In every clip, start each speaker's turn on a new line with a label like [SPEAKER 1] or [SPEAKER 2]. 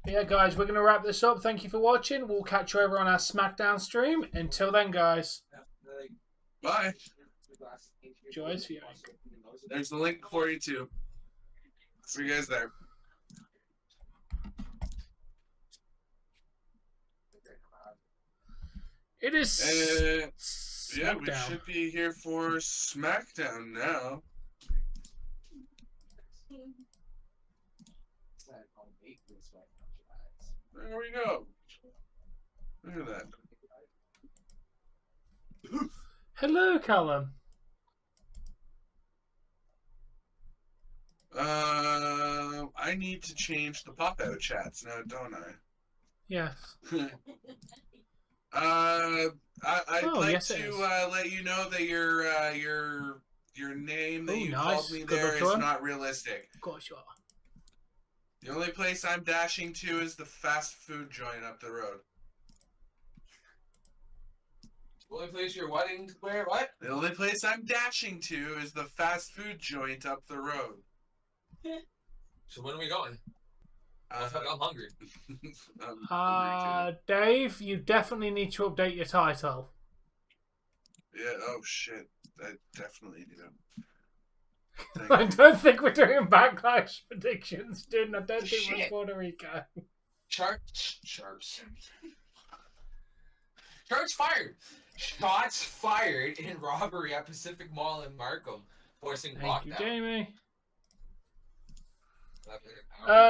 [SPEAKER 1] Yeah, guys, we're going to wrap this up. Thank you for watching. We'll catch you over on our Smackdown stream. Until then, guys.
[SPEAKER 2] Bye.
[SPEAKER 1] Joy's viewing.
[SPEAKER 2] There's the link for you too. See you guys there.
[SPEAKER 1] It is
[SPEAKER 2] yeah, we should be here for Smackdown now. There we go. Look at that.
[SPEAKER 1] Hello, Callum.
[SPEAKER 2] I need to change the pop-out chats now, don't I?
[SPEAKER 1] Yes.
[SPEAKER 2] I'd like to let you know that your name that you called me there is not realistic.
[SPEAKER 1] Of course you are.
[SPEAKER 2] The only place I'm dashing to is the fast food joint up the road.
[SPEAKER 3] The only place you're wanting to wear what?
[SPEAKER 2] The only place I'm dashing to is the fast food joint up the road.
[SPEAKER 3] So when are we going? I'm hungry.
[SPEAKER 2] I'm hungry too.
[SPEAKER 1] Dave, you definitely need to update your title.
[SPEAKER 2] Yeah, oh shit. I definitely do.
[SPEAKER 1] I don't think we're doing backlash predictions, dude. I don't think we're Puerto Rico.
[SPEAKER 3] Sharps fired. Shots fired in robbery at Pacific Mall in Markham, forcing lockdown.
[SPEAKER 1] Thank you, Jamie.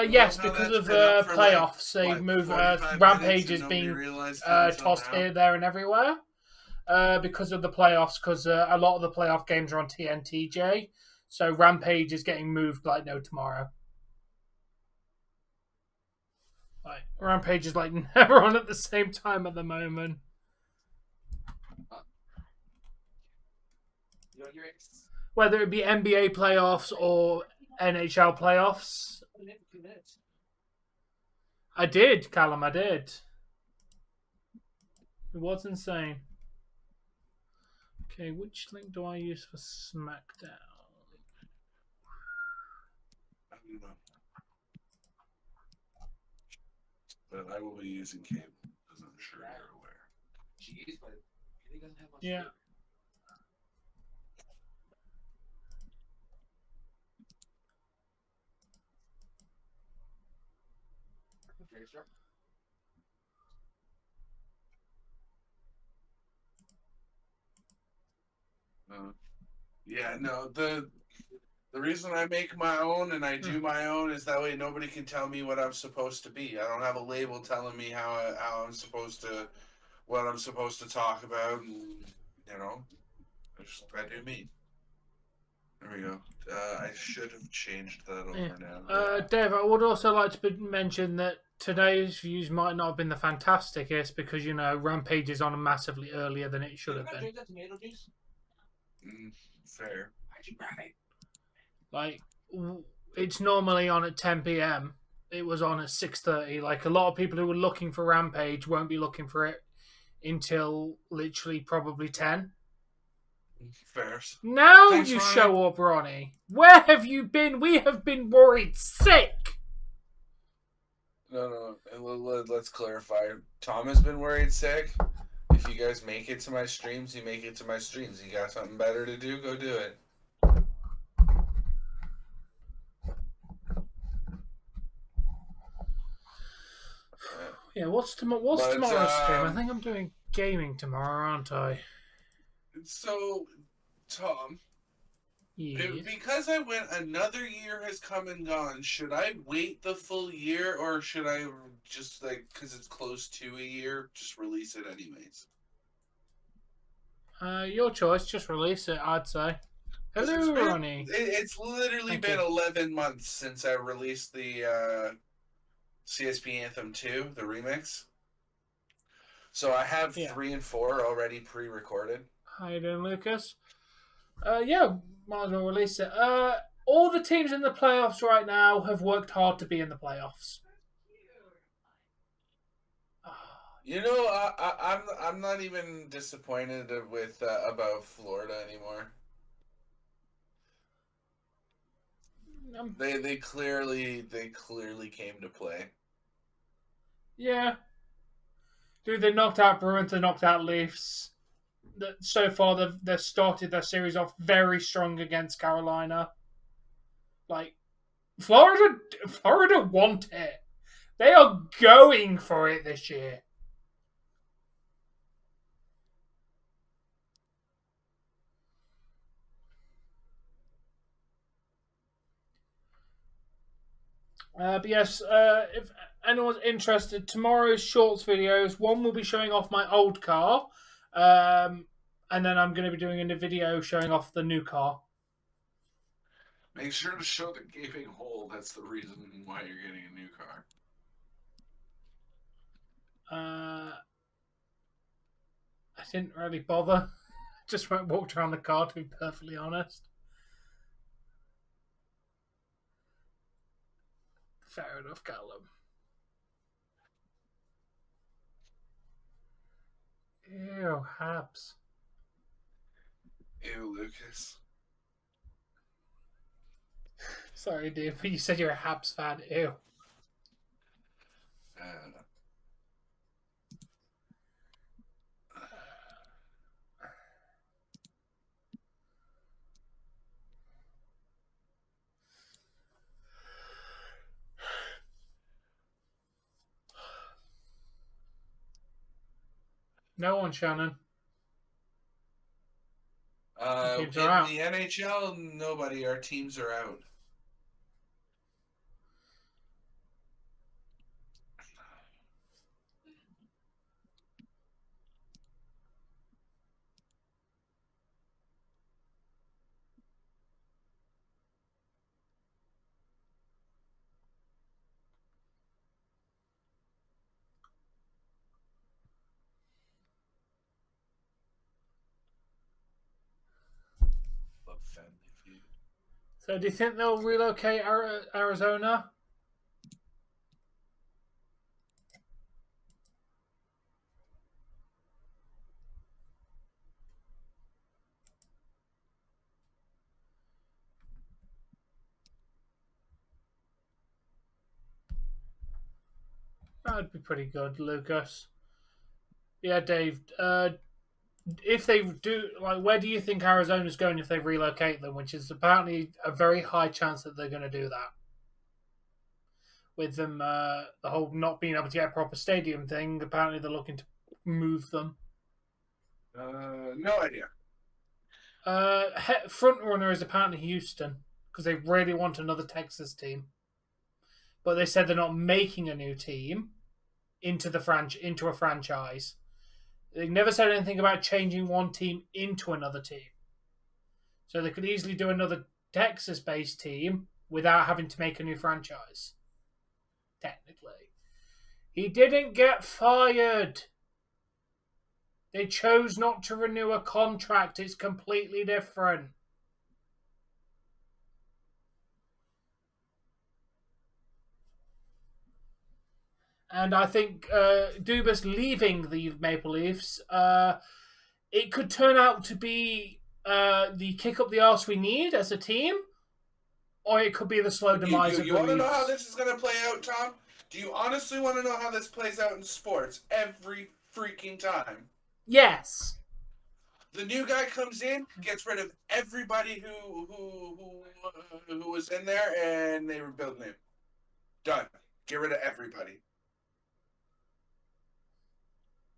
[SPEAKER 1] Yes, because of the playoffs, they move. Rampage is being tossed here, there, and everywhere. Because of the playoffs, because a lot of the playoff games are on TNTJ. So Rampage is getting moved like no tomorrow. Like Rampage is like never on at the same time at the moment. Whether it be NBA playoffs or NHL playoffs. I did, Callum, I did. It was insane. Okay, which link do I use for Smackdown?
[SPEAKER 2] I don't know. But I will be using cable, because I'm sure you're aware.
[SPEAKER 3] Jeez, but he doesn't have much.
[SPEAKER 1] Yeah.
[SPEAKER 2] Yeah, no, the reason I make my own and I do my own is that way nobody can tell me what I'm supposed to be. I don't have a label telling me how I'm supposed to, what I'm supposed to talk about, and, you know, I do me. There we go. I should have changed that over now.
[SPEAKER 1] Dave, I would also like to mention that today's views might not have been the fantasticest because, you know, Rampage is on massively earlier than it should have been.
[SPEAKER 3] Drink that tomato juice?
[SPEAKER 2] Fair.
[SPEAKER 3] Why'd you grab it?
[SPEAKER 1] Like, it's normally on at 10 p.m. It was on at 6:30. Like, a lot of people who were looking for Rampage won't be looking for it until literally probably 10.
[SPEAKER 2] Fair.
[SPEAKER 1] Now Thanks, you Ronnie. Show up, Ronnie. Where have you been? We have been worried sick.
[SPEAKER 2] No. Let's clarify. Tom has been worried sick. If you guys make it to my streams, you make it to my streams. You got something better to do, go do it.
[SPEAKER 1] Yeah, what's tomorrow's stream? I think I'm doing gaming tomorrow, aren't I?
[SPEAKER 2] So, Tom, because I went another year has come and gone, should I wait the full year or should I just, like, because it's close to a year, just release it anyways?
[SPEAKER 1] Your choice. Just release it, I'd say. Hello, Ronnie.
[SPEAKER 2] It's literally been 11 months since I released the CSP Anthem 2, the remix. So I have 3 and 4 already pre-recorded.
[SPEAKER 1] How you doing, Lucas? Yeah, might as well release it. All the teams in the playoffs right now have worked hard to be in the playoffs.
[SPEAKER 2] You know, I'm not even disappointed with about Florida anymore. They clearly came to play.
[SPEAKER 1] Yeah. Dude, they knocked out Bruins, they knocked out Leafs. So far, they've started their series off very strong against Carolina. Like, Florida want it. They are going for it this year. But yes, if anyone's interested, tomorrow's shorts videos, one will be showing off my old car, and then I'm going to be doing a video showing off the new car.
[SPEAKER 2] Make sure to show the gaping hole. That's the reason why you're getting a new car.
[SPEAKER 1] I didn't really bother. Just walked around the car, to be perfectly honest. Fair enough, Callum. Ew, Habs.
[SPEAKER 2] Ew, Lucas.
[SPEAKER 1] Sorry, dude, but you said you're a Habs fan. Ew. No one, Shannon.
[SPEAKER 2] In
[SPEAKER 1] Teams are out.
[SPEAKER 2] the NHL, nobody. Our teams are out. Love Family Feud.
[SPEAKER 1] So, do you think they'll relocate Arizona? That'd be pretty good, Lucas. Yeah, Dave. If they do, like, where do you think Arizona's going if they relocate them? Which is apparently a very high chance that they're going to do that. With them, the whole not being able to get a proper stadium thing, apparently they're looking to move them.
[SPEAKER 2] No idea.
[SPEAKER 1] Front runner is apparently Houston because they really want another Texas team, but they said they're not making a new team into a franchise. They never said anything about changing one team into another team, so they could easily do another Texas-based team without having to make a new franchise. Technically, he didn't get fired. They chose not to renew a contract. It's completely different. And I think Dubas leaving the Maple Leafs, it could turn out to be the kick up the arse we need as a team, or it could be the slow demise of the Leafs.
[SPEAKER 2] You want to know how this is going to play out, Tom? Do you honestly want to know how this plays out in sports every freaking time?
[SPEAKER 1] Yes.
[SPEAKER 2] The new guy comes in, gets rid of everybody who was in there, and they rebuild new. Done. Get rid of everybody.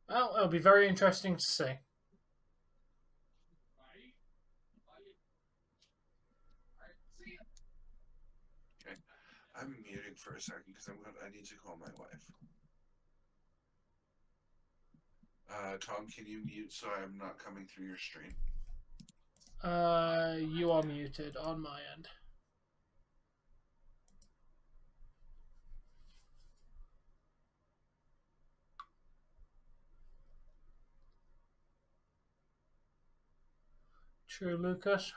[SPEAKER 1] Well, it'll be very interesting to see.
[SPEAKER 2] Okay. I'm muting for a second because I need to call my wife. Tom, can you mute so I'm not coming through your stream?
[SPEAKER 1] You are muted on my end. True, Lucas.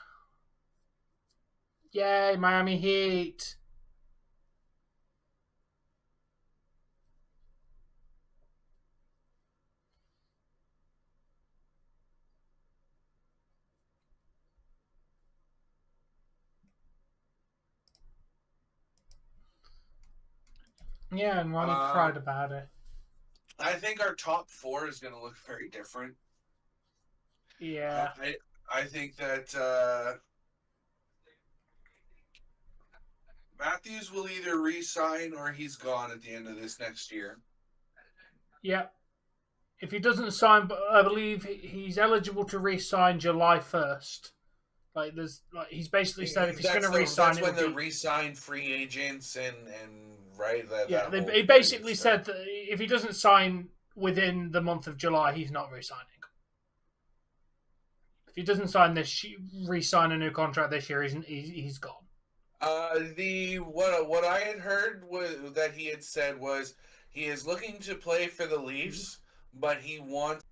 [SPEAKER 1] Yay, Miami Heat. Yeah, and Ronnie cried about it.
[SPEAKER 2] I think our top 4 is going to look very different.
[SPEAKER 1] Yeah.
[SPEAKER 2] I think that Matthews will either re-sign or he's gone at the end of this next year.
[SPEAKER 1] Yeah. If he doesn't sign, but I believe he's eligible to re-sign July 1st. He's basically said if he's going to re-sign,
[SPEAKER 2] that's when the re-sign free agents and right.
[SPEAKER 1] He basically said that if he doesn't sign within the month of July, he's not re-signing. If he doesn't re-sign a new contract this year, he's gone.
[SPEAKER 2] What I had heard was that he had said was he is looking to play for the Leafs, but he wants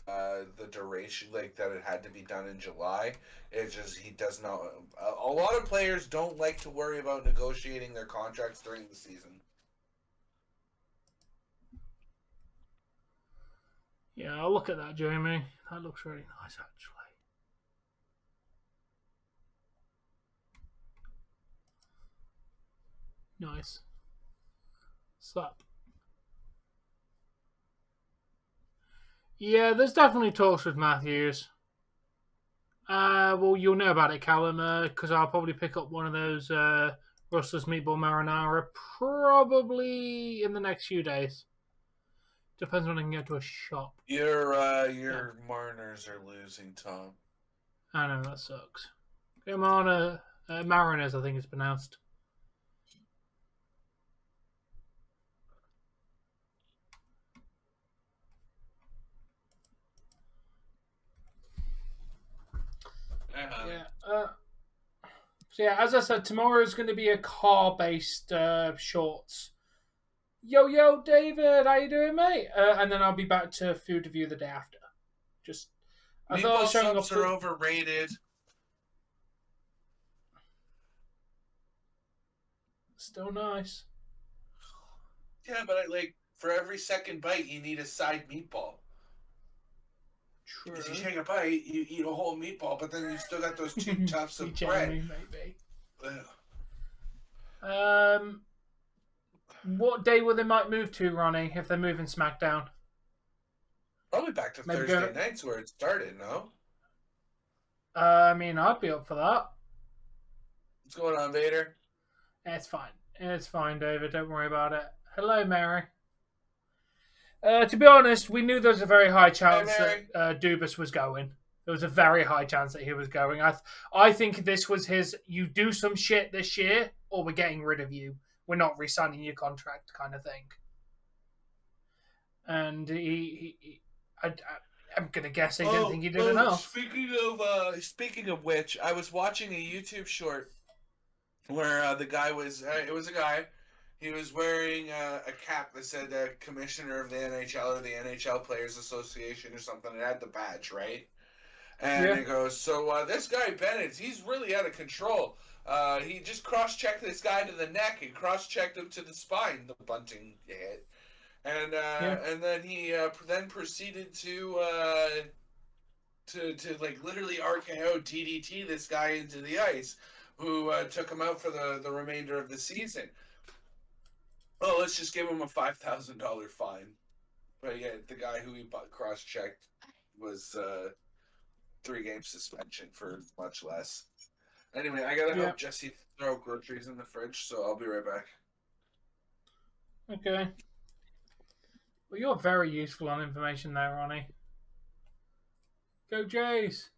[SPEAKER 2] the duration, like that it had to be done in July. It's just he does not. A lot of players don't like to worry about negotiating their contracts during the season.
[SPEAKER 1] Yeah, I'll look at that, Jamie. That looks really nice, actually. Nice. Slap. Yeah, there's definitely talks with Matthews. Well, you'll know about it, Callum, because I'll probably pick up one of those Russell's Meatball Marinara probably in the next few days. Depends when I can get to a shop.
[SPEAKER 2] Your Mariners are losing, Tom.
[SPEAKER 1] I know, that sucks. Come on, Mariners, I think it's pronounced. Yeah. So yeah, as I said, tomorrow is going to be a car-based shorts. Yo, David, how you doing, mate? And then I'll be back to food review the day after. I thought I was showing
[SPEAKER 2] subs are overrated.
[SPEAKER 1] Still nice.
[SPEAKER 2] Yeah, but for every second bite, you need a side meatball.
[SPEAKER 1] True.
[SPEAKER 2] If you take a bite, you eat a whole meatball, but then you still got those 2 tufts of bread.
[SPEAKER 1] Maybe. What day will they might move to, Ronnie, if they're moving Smackdown?
[SPEAKER 2] Probably back to Thursday nights where it started, no?
[SPEAKER 1] I mean, I'd be up for that.
[SPEAKER 2] What's going on, Vader?
[SPEAKER 1] It's fine. It's fine, David. Don't worry about it. Hello, Mary. To be honest, we knew there was a very high chance that Dubas was going. There was a very high chance that he was going. I think this was his, you do some shit this year, or we're getting rid of you. We're not re-signing your contract kind of thing. And I'm going to guess he didn't think he did enough.
[SPEAKER 2] Speaking of which, I was watching a YouTube short where the guy was, it was a guy, he was wearing a cap that said Commissioner of the NHL or the NHL Players Association or something. It had the badge, right? And it goes, so this guy Bennett, he's really out of control. He just cross-checked this guy to the neck and cross-checked him to the spine, the bunting hit. And then he then proceeded to literally RKO DDT this guy into the ice, who took him out for the remainder of the season. Oh, let's just give him a $5,000 fine. But yeah, the guy who he cross-checked was 3-game suspension for much less. Anyway, I gotta help Jesse throw groceries in the fridge, so I'll be right back.
[SPEAKER 1] Okay. Well, you're very useful on information there, Ronnie. Go Jays!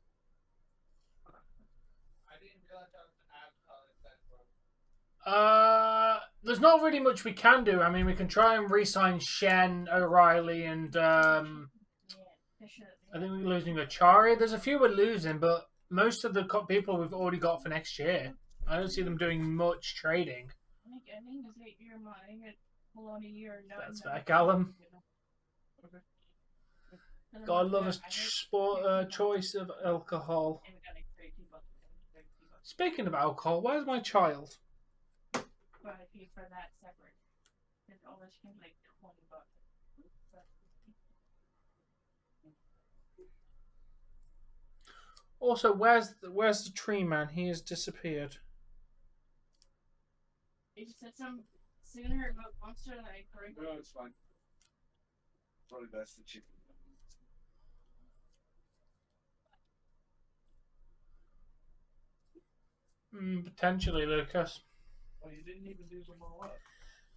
[SPEAKER 1] There's not really much we can do. I mean, we can try and re-sign Shen, O'Reilly, and I think we're losing Achari. There's a few we're losing, but most of the people we've already got for next year. I don't see them doing much trading. That's fair, Callum. God, I love a choice of alcohol. Speaking of alcohol, where's my child?
[SPEAKER 4] But I paid for that separate. It's almost like $20.
[SPEAKER 1] Also, where's the tree man? He has disappeared.
[SPEAKER 4] They just said some sooner about monster than I correct.
[SPEAKER 2] No, it's fine. Probably best the chicken.
[SPEAKER 1] Potentially, Lucas.
[SPEAKER 2] Well, you didn't even do them all up.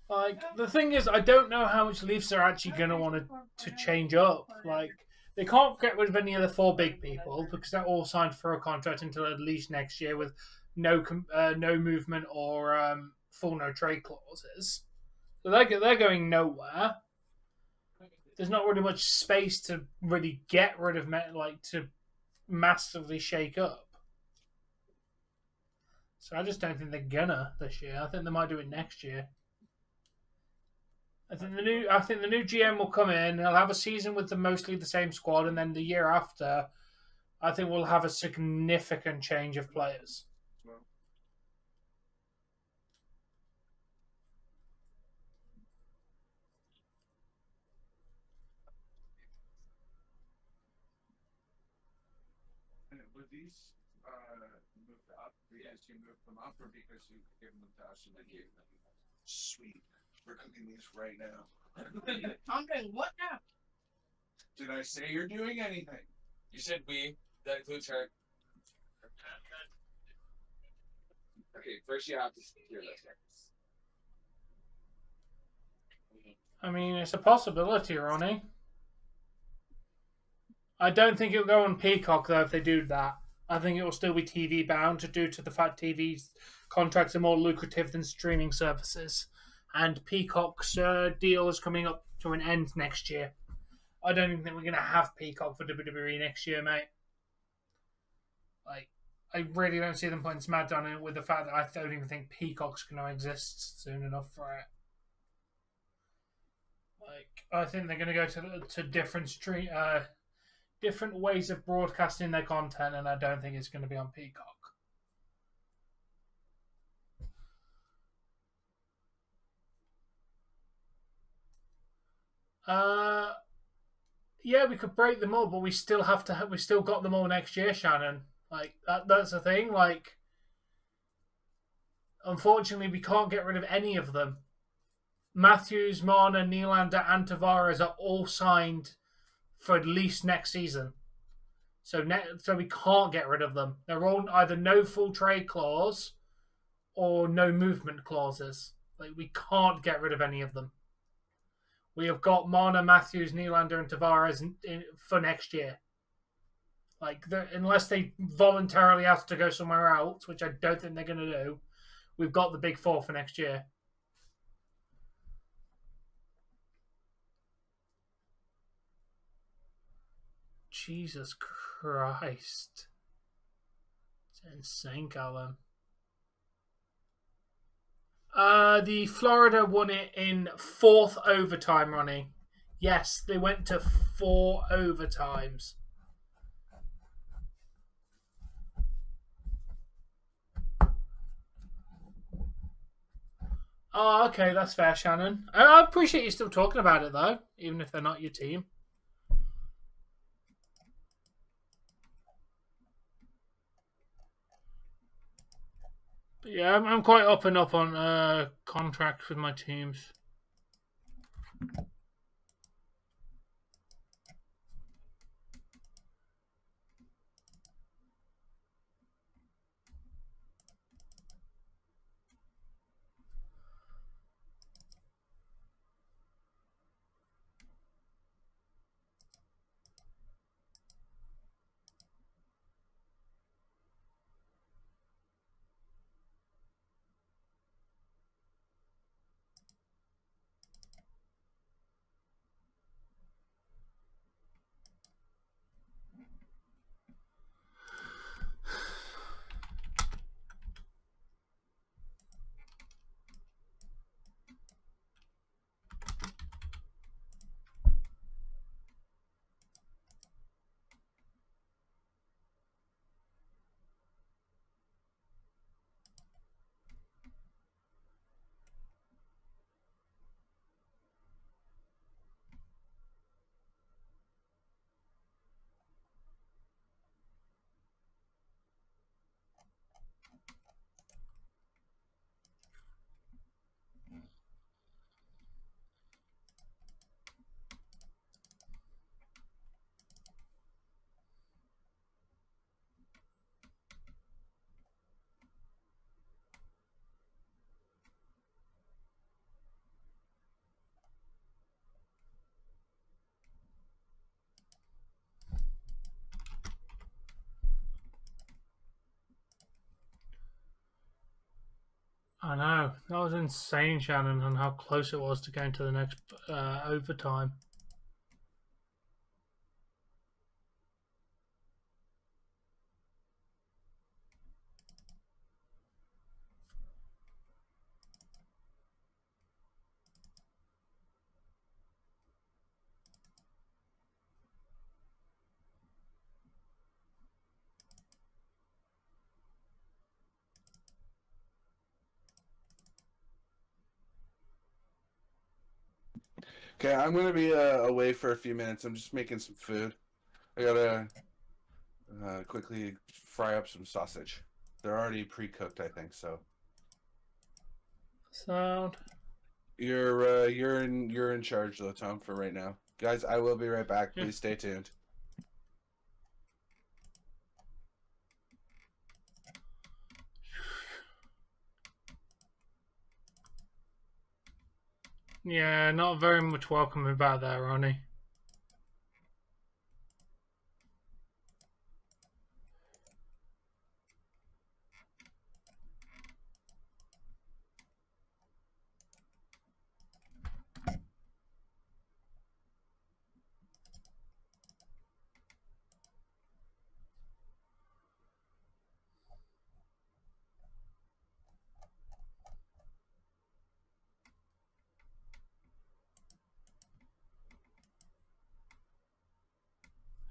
[SPEAKER 1] Like, the thing is, I don't know how much Leafs are actually going to want to change up. Like, they can't get rid of any of the 4 big people because they're all signed for a contract until at least next year with no movement or full no trade clauses. So they're going nowhere. There's not really much space to really get rid of to massively shake up. So I just don't think they're gonna this year. I think they might do it next year. I think the new GM will come in. He'll have a season with mostly the same squad, and then the year after, I think we'll have a significant change of players.
[SPEAKER 2] Were these moved up because you moved them up, or because you given them to us and then gave them? Sweet. We're cooking these right now.
[SPEAKER 4] I'm doing what now?
[SPEAKER 2] Did I say you're doing anything?
[SPEAKER 3] You said we. That includes her. Okay, first you have to hear this.
[SPEAKER 1] I mean, it's a possibility, Ronnie. I don't think it'll go on Peacock, though, if they do that. I think it will still be TV bound due to the fact TV's contracts are more lucrative than streaming services. And Peacock's deal is coming up to an end next year. I don't even think we're going to have Peacock for WWE next year, mate. Like, I really don't see them putting Smackdown in it with the fact that I don't even think Peacock's going to exist soon enough for it. Like, I think they're going to go to different different ways of broadcasting their content, and I don't think it's going to be on Peacock. Yeah, we could break them all, but we still got them all next year, Shannon. Like that's the thing. Like, unfortunately, we can't get rid of any of them. Matthews, Marner, Nylander, and Tavares are all signed for at least next season. So we can't get rid of them. They're all either no full trade clause or no movement clauses. Like, we can't get rid of any of them. We have got Marner, Matthews, Nylander, and Tavares for next year. Like, unless they voluntarily have to go somewhere else, which I don't think they're going to do, we've got the big 4 for next year. Jesus Christ. It's insane, Callum. The Florida won it in 4th overtime, Ronnie. Yes, they went to 4 overtimes. Oh, okay, that's fair, Shannon. I appreciate you still talking about it, though, even if they're not your team. But yeah, I'm quite up and up on contracts with my teams. I know. That was insane, Shannon, and how close it was to going to the next overtime.
[SPEAKER 2] Okay, I'm gonna be away for a few minutes. I'm just making some food. I gotta quickly fry up some sausage. They're already pre-cooked, I think. So
[SPEAKER 1] Sound.
[SPEAKER 2] you're in charge though, Tom, for right now, guys. I will be right back.
[SPEAKER 1] Yeah.
[SPEAKER 2] Please stay tuned.
[SPEAKER 1] Yeah, not very much welcome about there, Ronnie.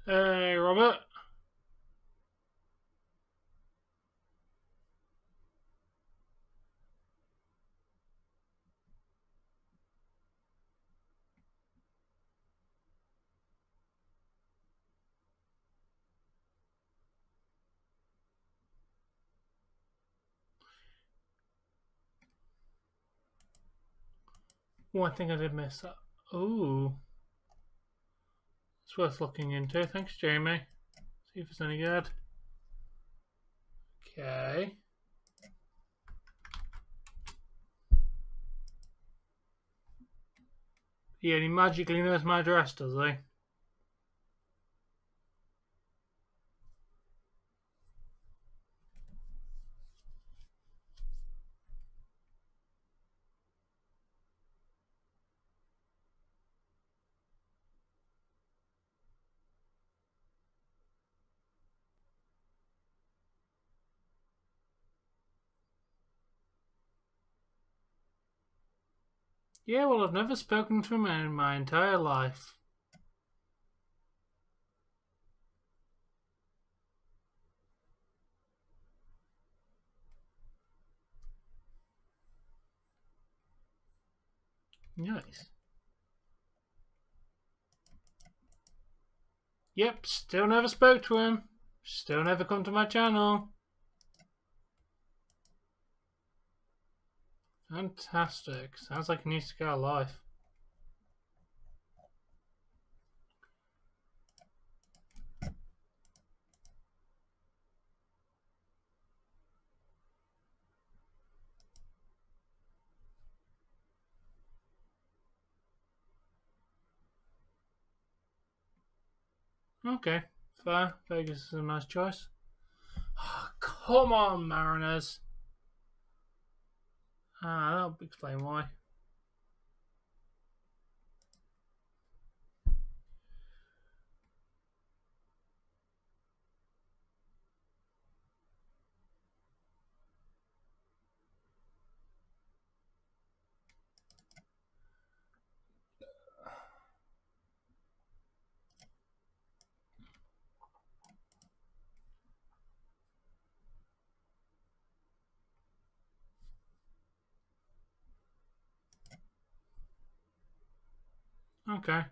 [SPEAKER 1] Hey, Robert. Oh, I think I did miss that. Ooh. It's worth looking into. Thanks, Jamie. See if it's any good. Okay. Yeah, he magically knows my address, does he? Yeah, well, I've never spoken to him in my entire life. Nice. Yep, still never spoke to him. Still never come to my channel. Fantastic. Sounds like he needs to get a life. Okay, fair. Vegas is a nice choice. Oh, come on, Mariners. That'll explain why. Okay.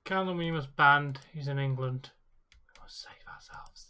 [SPEAKER 1] Callum Williams was banned. He's in England. We must save ourselves.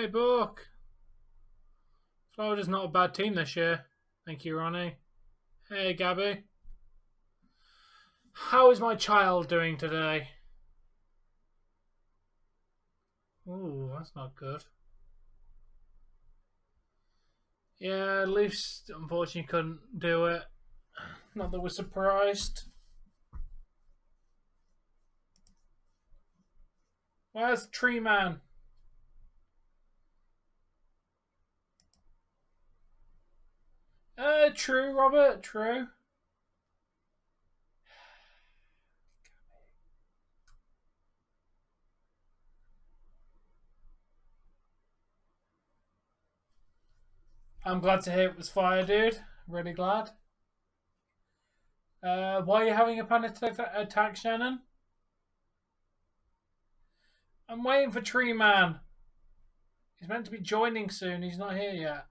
[SPEAKER 1] Hey, Book. Florida's not a bad team this year. Thank you, Ronnie. Hey, Gabby. How is my child doing today? Ooh, that's not good. Yeah, Leafs unfortunately couldn't do it. Not that we're surprised. Where's Tree Man? True, Robert, true. I'm glad to hear it was fire, dude. Really glad. Why are you having a panic attack, Shannon? I'm waiting for Tree Man. He's meant to be joining soon. He's not here yet.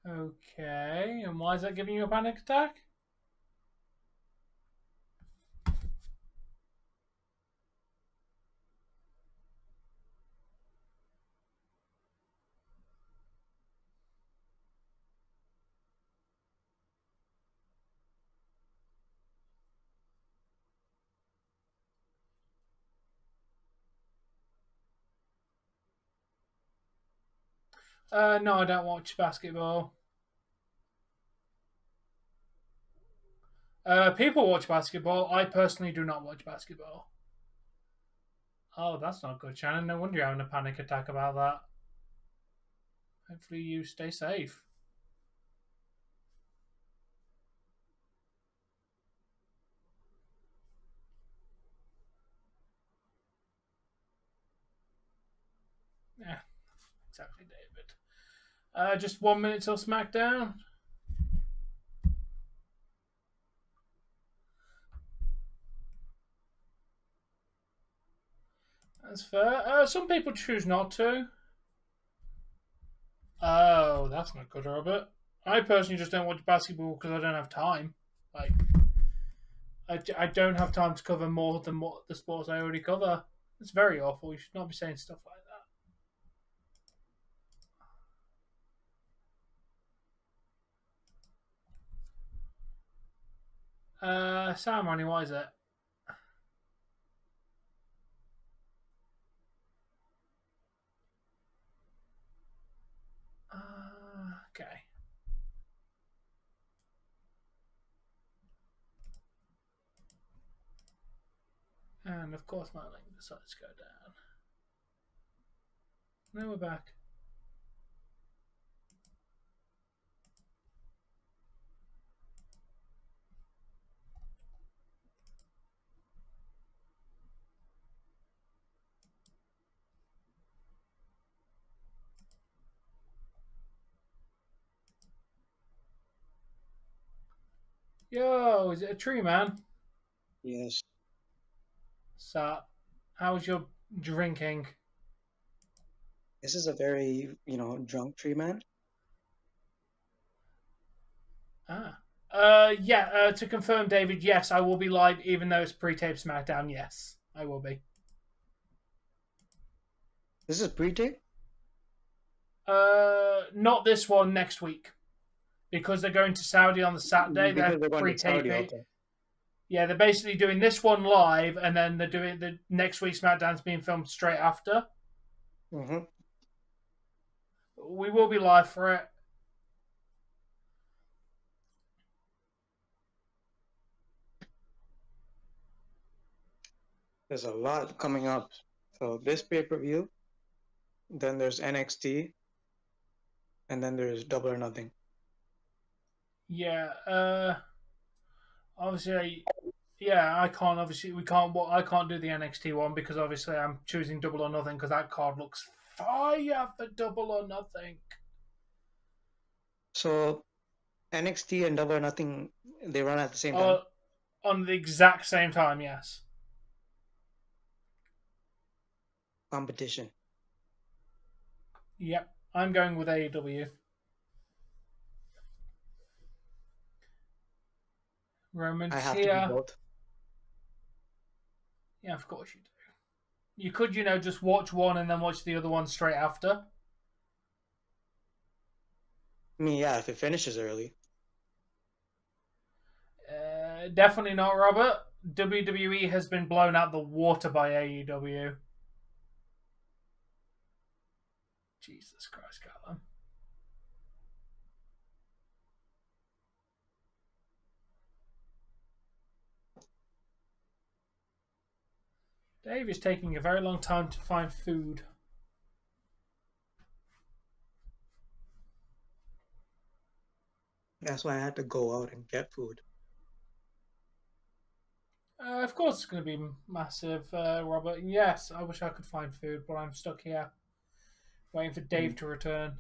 [SPEAKER 1] Okay, and why is that giving you a panic attack? No, I don't watch basketball. People watch basketball. I personally do not watch basketball. Oh, that's not good, Shannon. No wonder you're having a panic attack about that. Hopefully you stay safe. Yeah, exactly, David. Just 1 minute till Smackdown. That's fair. Some people choose not to. Oh, that's not good, Robert. I personally just don't watch basketball because I don't have time. Like, I don't have time to cover more than what the sports I already cover. It's very awful. You should not be saying stuff like that. Sam, Ronnie, what is it? Okay. And of course my link decides to go down. Now we're back. Yo, is it a tree man?
[SPEAKER 5] Yes.
[SPEAKER 1] Sup? How's your drinking?
[SPEAKER 5] This is a very, drunk tree man.
[SPEAKER 1] Yeah, to confirm, David, yes, I will be live, even though it's pre-taped SmackDown. Yes, I will be.
[SPEAKER 5] This is pre-tape?
[SPEAKER 1] Not this one, next week. Because they're going to Saudi on the Saturday,
[SPEAKER 5] Because
[SPEAKER 1] they're
[SPEAKER 5] going to Saudi,
[SPEAKER 1] pre-taping.
[SPEAKER 5] okay.
[SPEAKER 1] Yeah, they're basically doing this one live, and then they're doing the next week's SmackDown's being filmed straight after.
[SPEAKER 5] Mm-hmm.
[SPEAKER 1] We will be live for it.
[SPEAKER 5] There's a lot coming up. So this pay-per-view, then there's NXT, and then there's Double or Nothing.
[SPEAKER 1] Yeah, obviously, yeah, I can't I can't do the NXT one because obviously I'm choosing Double or Nothing because that card looks fire for Double or Nothing.
[SPEAKER 5] So NXT and Double or Nothing, they run at the same time?
[SPEAKER 1] On the exact same time, yes.
[SPEAKER 5] competition.
[SPEAKER 1] Yep, I'm going with AEW. Roman's
[SPEAKER 5] I have to do
[SPEAKER 1] here.
[SPEAKER 5] both.
[SPEAKER 1] Yeah, of course you do. You could, just watch one and then watch the other one straight after.
[SPEAKER 5] I mean, yeah, if it finishes early.
[SPEAKER 1] Definitely not, Robert. WWE has been blown out the water by AEW. Jesus Christ, Callum. Dave is taking a very long time to find food.
[SPEAKER 5] That's why I had to go out and get food.
[SPEAKER 1] Of course it's going to be massive, Robert. Yes, I wish I could find food, but I'm stuck here waiting for Dave to return.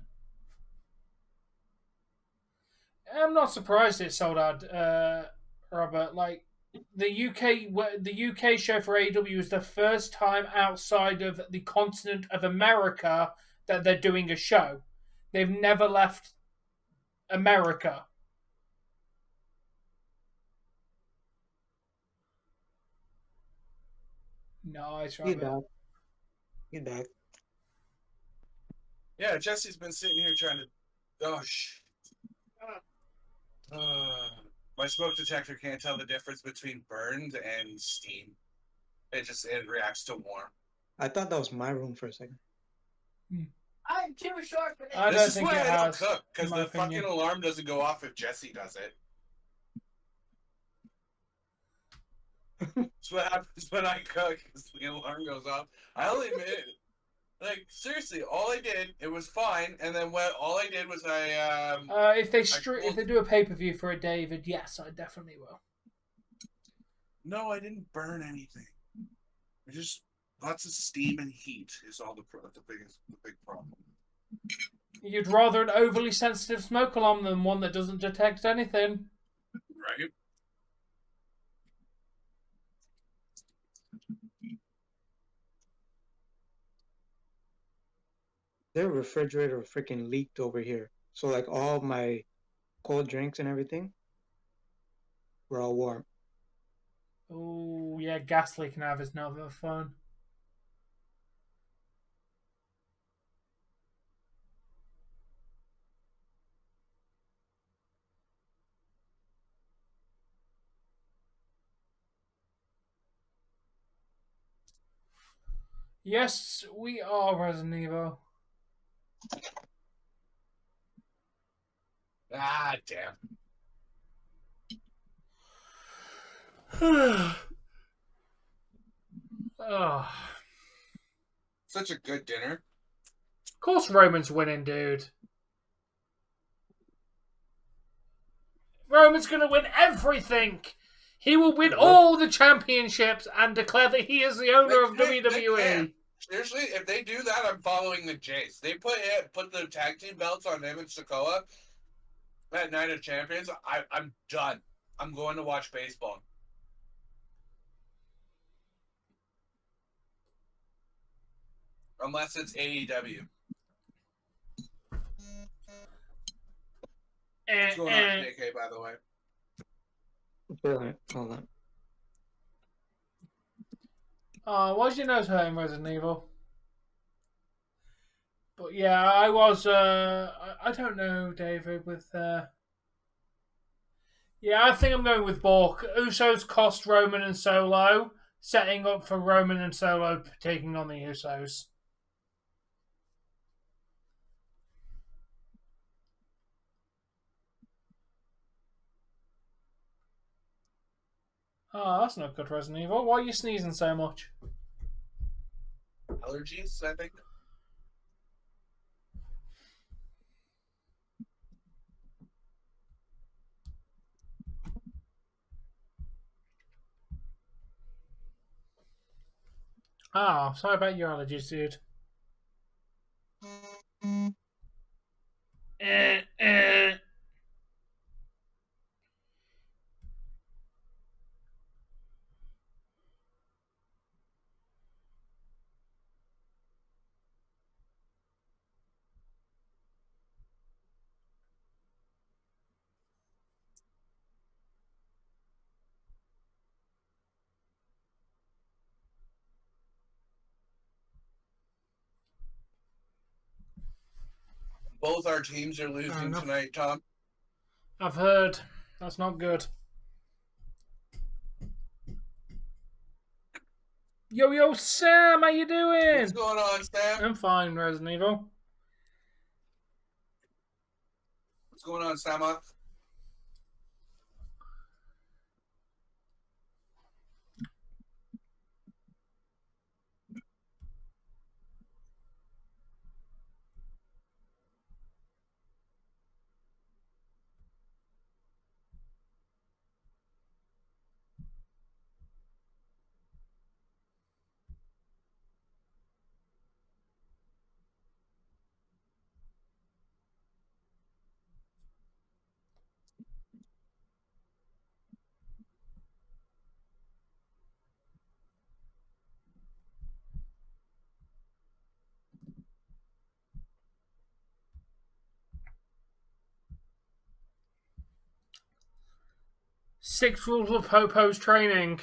[SPEAKER 1] I'm not surprised it sold out, Robert. Like the UK show for AEW is the first time outside of the continent of America that they're doing a show. They've never left America. Nice, Robert.
[SPEAKER 5] He's back.
[SPEAKER 2] Yeah, Jesse's been sitting here trying to. Oh, my smoke detector can't tell the difference between burned and steam. It reacts to warm.
[SPEAKER 5] I thought that was my room for a second.
[SPEAKER 3] I'm too short for this.
[SPEAKER 1] I
[SPEAKER 2] This
[SPEAKER 1] don't
[SPEAKER 2] is
[SPEAKER 1] think
[SPEAKER 2] why
[SPEAKER 1] it
[SPEAKER 2] I don't
[SPEAKER 1] has,
[SPEAKER 2] cook, because
[SPEAKER 1] in my
[SPEAKER 2] the fucking
[SPEAKER 1] opinion.
[SPEAKER 2] alarm doesn't go off if Jesse does it. That's what happens when I cook, is the alarm goes off. I only made like seriously, all I did, it was fine, and then all I did was
[SPEAKER 1] If they do a pay-per-view for it, David, yes, I definitely will.
[SPEAKER 2] No, I didn't burn anything. I just lots of steam and heat is all the big problem.
[SPEAKER 1] You'd rather an overly sensitive smoke alarm than one that doesn't detect anything.
[SPEAKER 2] Right?
[SPEAKER 5] Their refrigerator freaking leaked over here. So like all my cold drinks and everything were all warm.
[SPEAKER 1] Oh, yeah, gas leaking out is never fun. Yes, we are Resident Evil.
[SPEAKER 2] Ah, damn.
[SPEAKER 1] Oh.
[SPEAKER 2] Such a good dinner.
[SPEAKER 1] Of course Roman's winning, dude. Roman's going to win everything. He will win all the championships and declare that he is the owner of WWE.
[SPEAKER 2] Seriously, if they do that, I'm following the Jays. They put the tag team belts on him and Sikoa at Night of Champions. I'm done. I'm going to watch baseball. Unless it's AEW. What's going on, JK, by the way?
[SPEAKER 5] Hold on.
[SPEAKER 1] Why's your nose hurting, Resident Evil? But yeah, I was, I don't know, David, with, yeah, I think I'm going with Bork. Usos cost Roman and Solo, setting up for Roman and Solo taking on the Usos. Oh, that's not good, Resident Evil. Why are you sneezing so much?
[SPEAKER 2] Allergies, I think.
[SPEAKER 1] Oh, sorry about your allergies, dude.
[SPEAKER 2] Both our teams are losing tonight, Tom.
[SPEAKER 1] I've heard. That's not good. Yo, Sam, how you doing?
[SPEAKER 2] What's going on, Sam?
[SPEAKER 1] I'm fine, Resident Evil.
[SPEAKER 2] What's going on, Sama?
[SPEAKER 1] Six rules of Popo's training.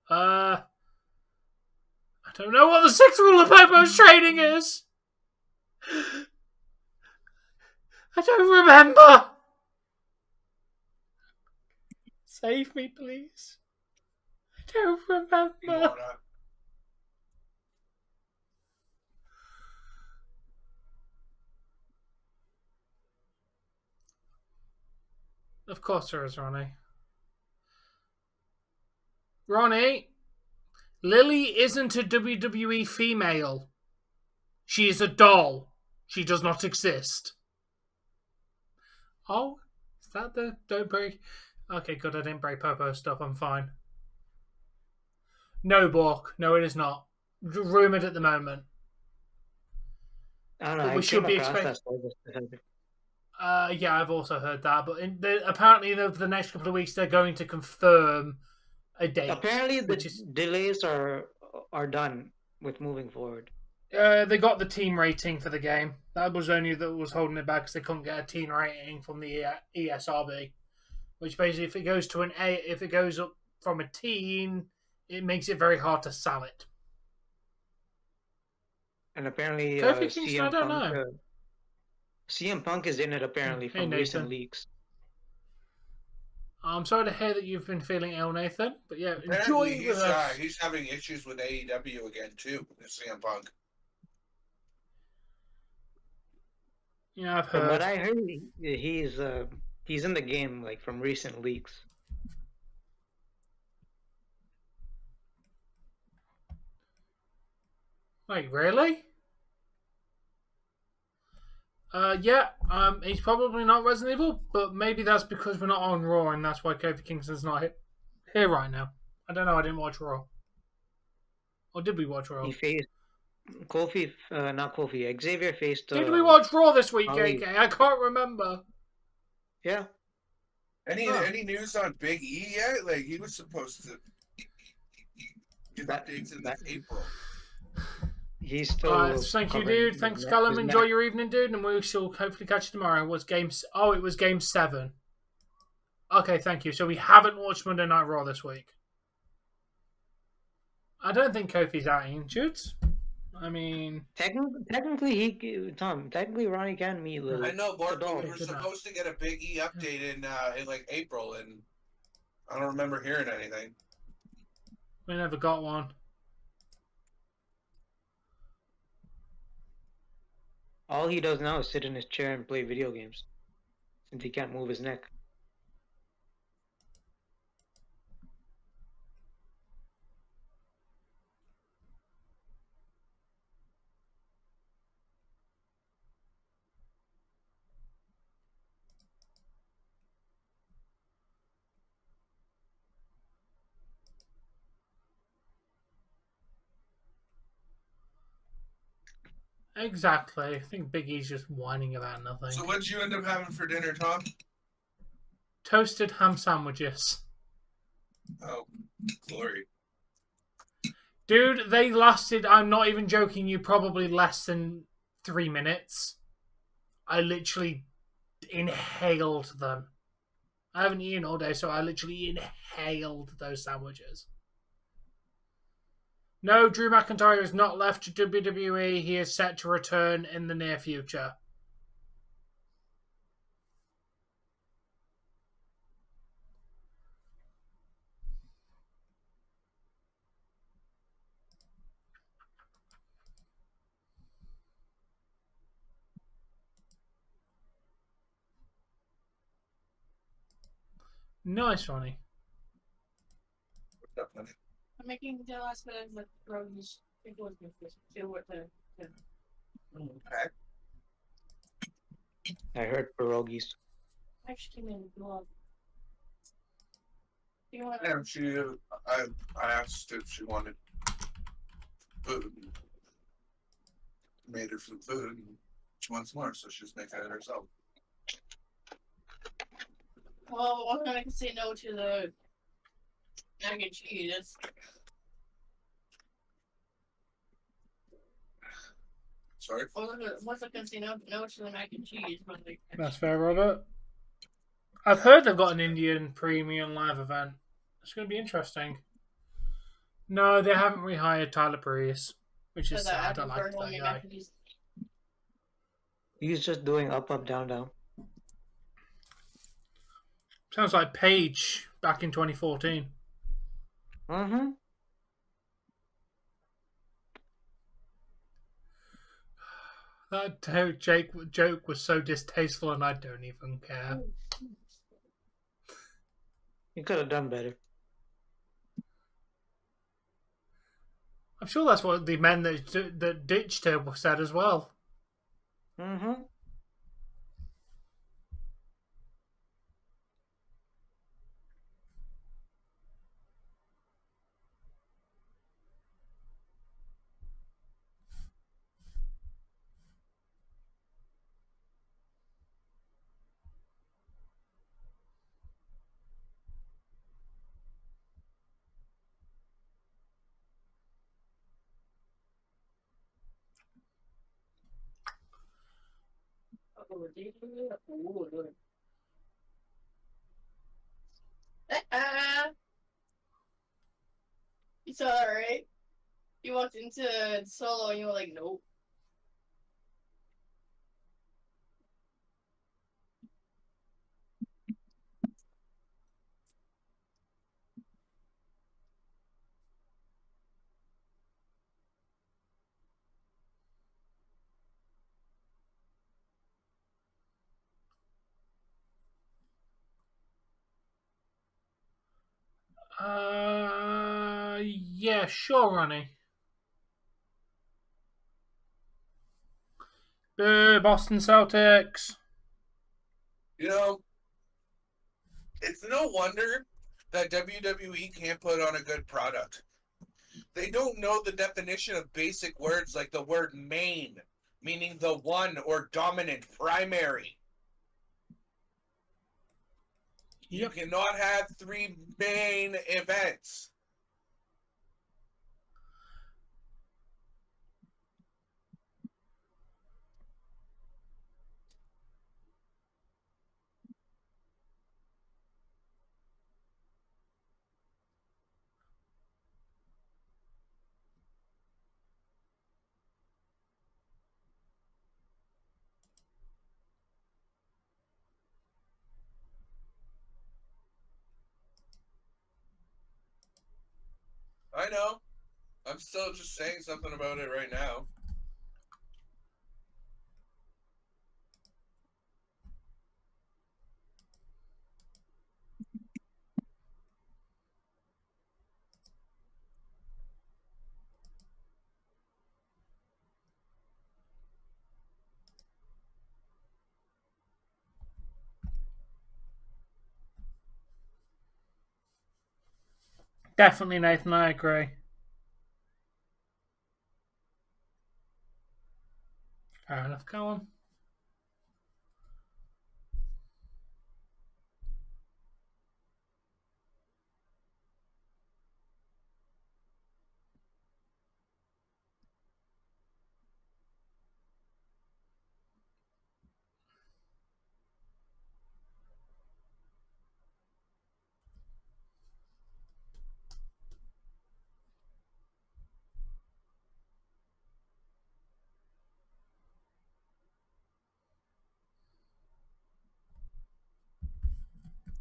[SPEAKER 1] I don't know what the sixth rule of Popo's training is. I don't remember. Save me, please. I don't remember. Of course there is, Ronnie. Ronnie, Lily isn't a WWE female. She is a doll. She does not exist. Oh, is that the don't break? Okay, good. I didn't break Popo stuff. I'm fine. No, Bork. No, it is not. Rumored at the moment.
[SPEAKER 5] I don't know.
[SPEAKER 1] We should be expecting. Yeah, I've also heard that. But apparently, over the next couple of weeks, they're going to confirm a date.
[SPEAKER 5] Apparently, the delays are done with moving forward.
[SPEAKER 1] They got the team rating for the game. That was only that was holding it back because they couldn't get a team rating from the ESRB. Which basically, if it goes to an A, if it goes up from a teen, it makes it very hard to sell it.
[SPEAKER 5] And apparently,
[SPEAKER 1] Kingston, I don't know.
[SPEAKER 5] CM Punk is in it apparently from recent leaks.
[SPEAKER 1] I'm sorry to hear that you've been feeling ill, Nathan. But yeah,
[SPEAKER 2] enjoy it with us. He's having issues with AEW again too. CM Punk.
[SPEAKER 1] Yeah, I've heard.
[SPEAKER 5] From what I heard, he's in the game like from recent leaks.
[SPEAKER 1] Wait, really? Yeah, he's probably not Resident Evil, but maybe that's because we're not on Raw, and that's why Kofi Kingston's not here right now. I don't know. I didn't watch Raw. Or did we watch Raw?
[SPEAKER 5] He faced Kofi, not Kofi. Xavier faced.
[SPEAKER 1] Did we watch Raw this week, AK? I can't remember.
[SPEAKER 5] Yeah.
[SPEAKER 2] Any news on Big E yet? Like he was supposed to give updates in April.
[SPEAKER 5] He's still.
[SPEAKER 1] Thank you, dude. Thanks, Callum. Enjoy your evening, dude, and we shall hopefully catch you tomorrow. It was game 7. Okay, thank you. So we haven't watched Monday Night Raw this week. I don't think Kofi's that injured. I mean,
[SPEAKER 5] technically, Ronnie can meet Lily.
[SPEAKER 2] I know, Bart, but we were supposed to get a Big E update in like April, and I don't remember hearing anything.
[SPEAKER 1] We never got one.
[SPEAKER 5] All he does now is sit in his chair and play video games, since he can't move his neck.
[SPEAKER 1] Exactly. I think Big E's just whining about nothing.
[SPEAKER 2] So what'd you end up having for dinner, Tom?
[SPEAKER 1] Toasted ham sandwiches.
[SPEAKER 2] Oh, glory.
[SPEAKER 1] Dude, they lasted, I'm not even joking you, probably less than 3 minutes. I literally inhaled them. I haven't eaten all day, so I literally inhaled those sandwiches. No, Drew McIntyre has not left WWE. He is set to return in the near future. Nice, Ronnie.
[SPEAKER 2] What's up, honey?
[SPEAKER 4] I'm making the last bit of the pierogies. It was good. See what the
[SPEAKER 2] Okay.
[SPEAKER 5] I heard pierogies.
[SPEAKER 4] actually came in glove. You want
[SPEAKER 2] Yeah, I asked if she wanted food. Made her some food. And she wants more, so she's making it herself.
[SPEAKER 4] Well, I'm gonna say no to the mac and cheese.
[SPEAKER 2] Sorry?
[SPEAKER 4] What's I can say no to the mac and cheese? But like,
[SPEAKER 1] That's fair, Robert. I've heard they've got an Indian premium live event. It's going to be interesting. No, they haven't rehired Tyler Breeze, which is sad. I like that guy.
[SPEAKER 5] He's just doing up, up, down, down.
[SPEAKER 1] Sounds like Paige back in 2014.
[SPEAKER 5] Mm-hmm.
[SPEAKER 1] That joke was so distasteful, and I don't even care.
[SPEAKER 5] He could have done better.
[SPEAKER 1] I'm sure that's what the men that ditched her said as well.
[SPEAKER 5] Mm-hmm.
[SPEAKER 4] It's alright. You walked into Solo and you were like, nope.
[SPEAKER 1] Yeah, sure, Ronnie. Boo, Boston Celtics.
[SPEAKER 2] You know, it's no wonder that WWE can't put on a good product. They don't know the definition of basic words like the word main, meaning the one or dominant, primary.
[SPEAKER 1] Yep.
[SPEAKER 2] You cannot have 3 main events. I know. I'm still just saying something about it right now.
[SPEAKER 1] Definitely, Nathan, I agree. Fair enough, go on.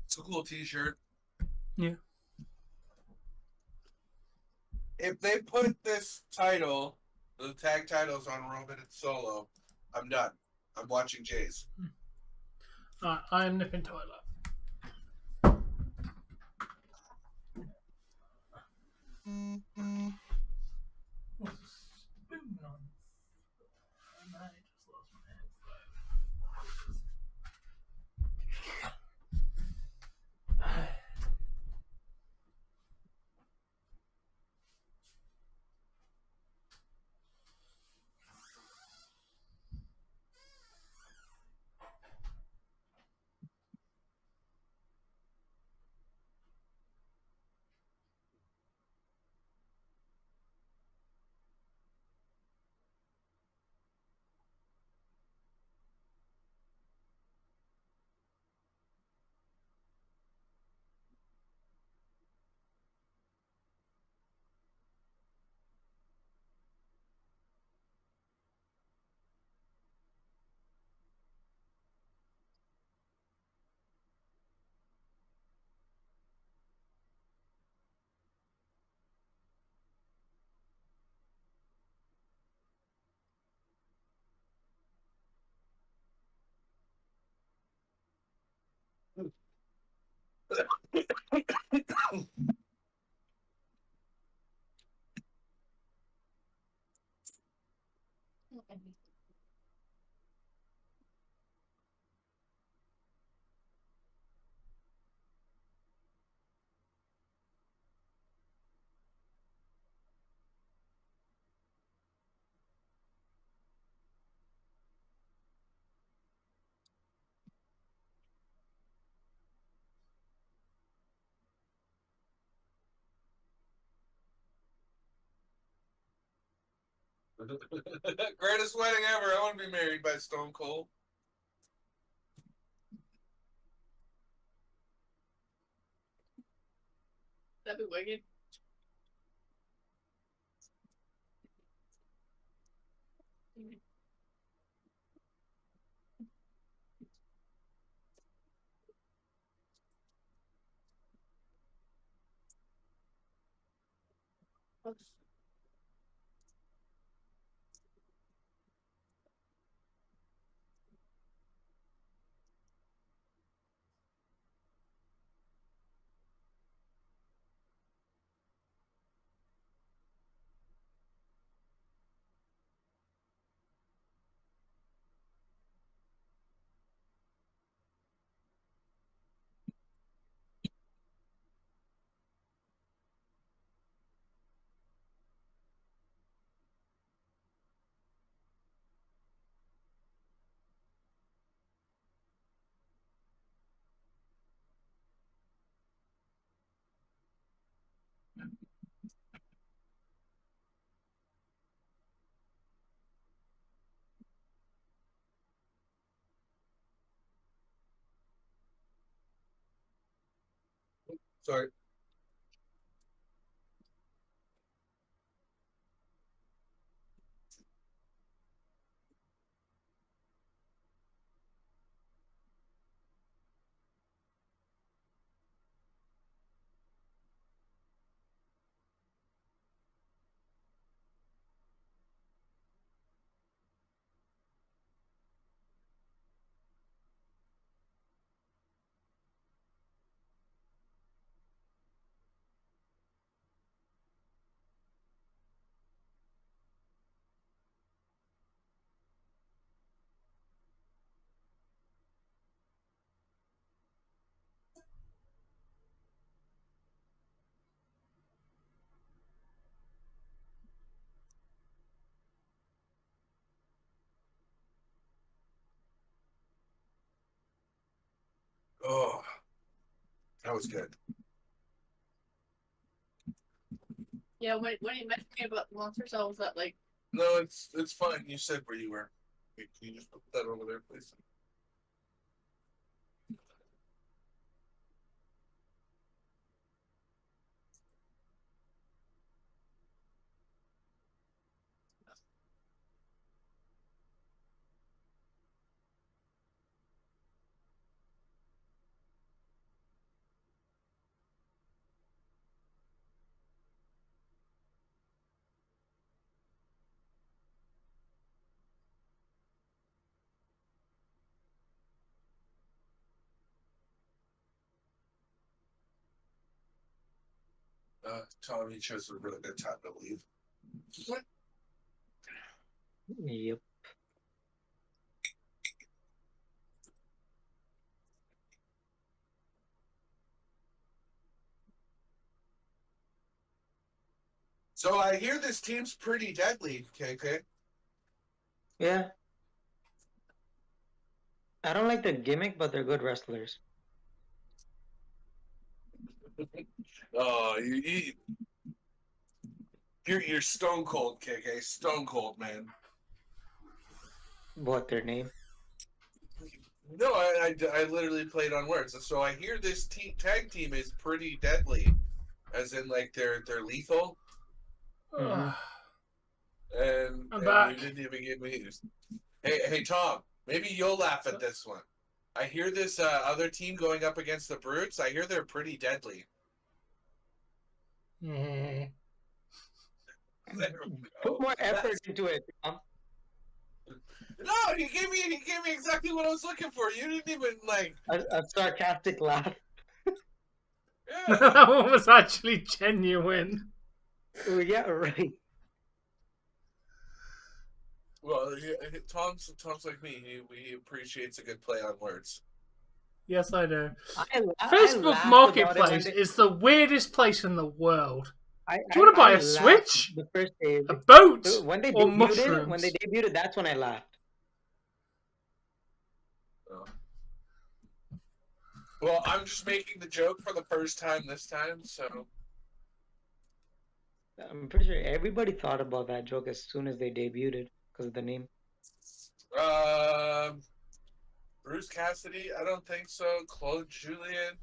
[SPEAKER 2] It's a cool t-shirt.
[SPEAKER 1] Yeah.
[SPEAKER 2] If they put this title, the tag titles on Roman and Solo, I'm done. I'm watching Jay's.
[SPEAKER 1] Alright, I'm nipping toilet. What's the spoon on? And I just lost my headphones.
[SPEAKER 2] Greatest wedding ever. I want to be married by Stone Cold.
[SPEAKER 6] That'd be wicked.
[SPEAKER 2] Sorry. Oh, that was good.
[SPEAKER 6] Yeah, when you mentioned me about the monsters, I was that like.
[SPEAKER 2] No, it's fine. You said where you were. Wait, can you just put that over there, please? Tommy chose a really good time to leave.
[SPEAKER 5] Yep.
[SPEAKER 2] So I hear this team's pretty deadly, KK.
[SPEAKER 5] Yeah. I don't like their gimmick, but they're good wrestlers.
[SPEAKER 2] Oh, you're stone cold, KK. Stone cold, man.
[SPEAKER 5] What, their name?
[SPEAKER 2] No, I literally played on words. So I hear this tag team is pretty deadly, as in like they're lethal.
[SPEAKER 5] Mhm.
[SPEAKER 1] I'm
[SPEAKER 2] And
[SPEAKER 1] back.
[SPEAKER 2] you didn't even give me. Hey Tom, maybe you'll laugh at this one. I hear this other team going up against the Brutes. I hear they're pretty deadly.
[SPEAKER 1] Mm.
[SPEAKER 5] Put more effort into it.
[SPEAKER 2] No, he gave me exactly what I was looking for. You didn't even like.
[SPEAKER 5] A sarcastic laugh.
[SPEAKER 2] Yeah.
[SPEAKER 1] That one was actually genuine.
[SPEAKER 5] Oh, yeah, right.
[SPEAKER 2] Well, Tom's like me. He appreciates a good play on words.
[SPEAKER 1] Yes, I know.
[SPEAKER 5] I
[SPEAKER 1] Facebook
[SPEAKER 5] laughed
[SPEAKER 1] Marketplace
[SPEAKER 5] about it
[SPEAKER 1] is the weirdest place in the world.
[SPEAKER 5] I,
[SPEAKER 1] Do you want to buy a
[SPEAKER 5] laughed
[SPEAKER 1] Switch,
[SPEAKER 5] the first day.
[SPEAKER 1] a boat,
[SPEAKER 5] When they
[SPEAKER 1] or
[SPEAKER 5] debuted
[SPEAKER 1] mushrooms?
[SPEAKER 5] it, that's when I laughed.
[SPEAKER 2] Oh. Well, I'm just making the joke for the first time this time, so.
[SPEAKER 5] I'm pretty sure everybody thought about that joke as soon as they debuted because of the name.
[SPEAKER 2] Bruce Cassidy, I don't think so. Claude Julien,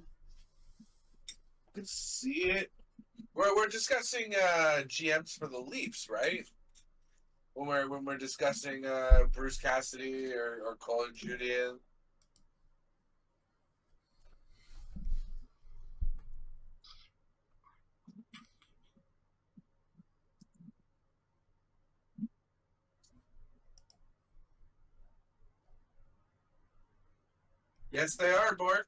[SPEAKER 2] I can see it. We're discussing GMs for the Leafs, right? When we're discussing Bruce Cassidy or Claude Julien. Yes, they are, Bort.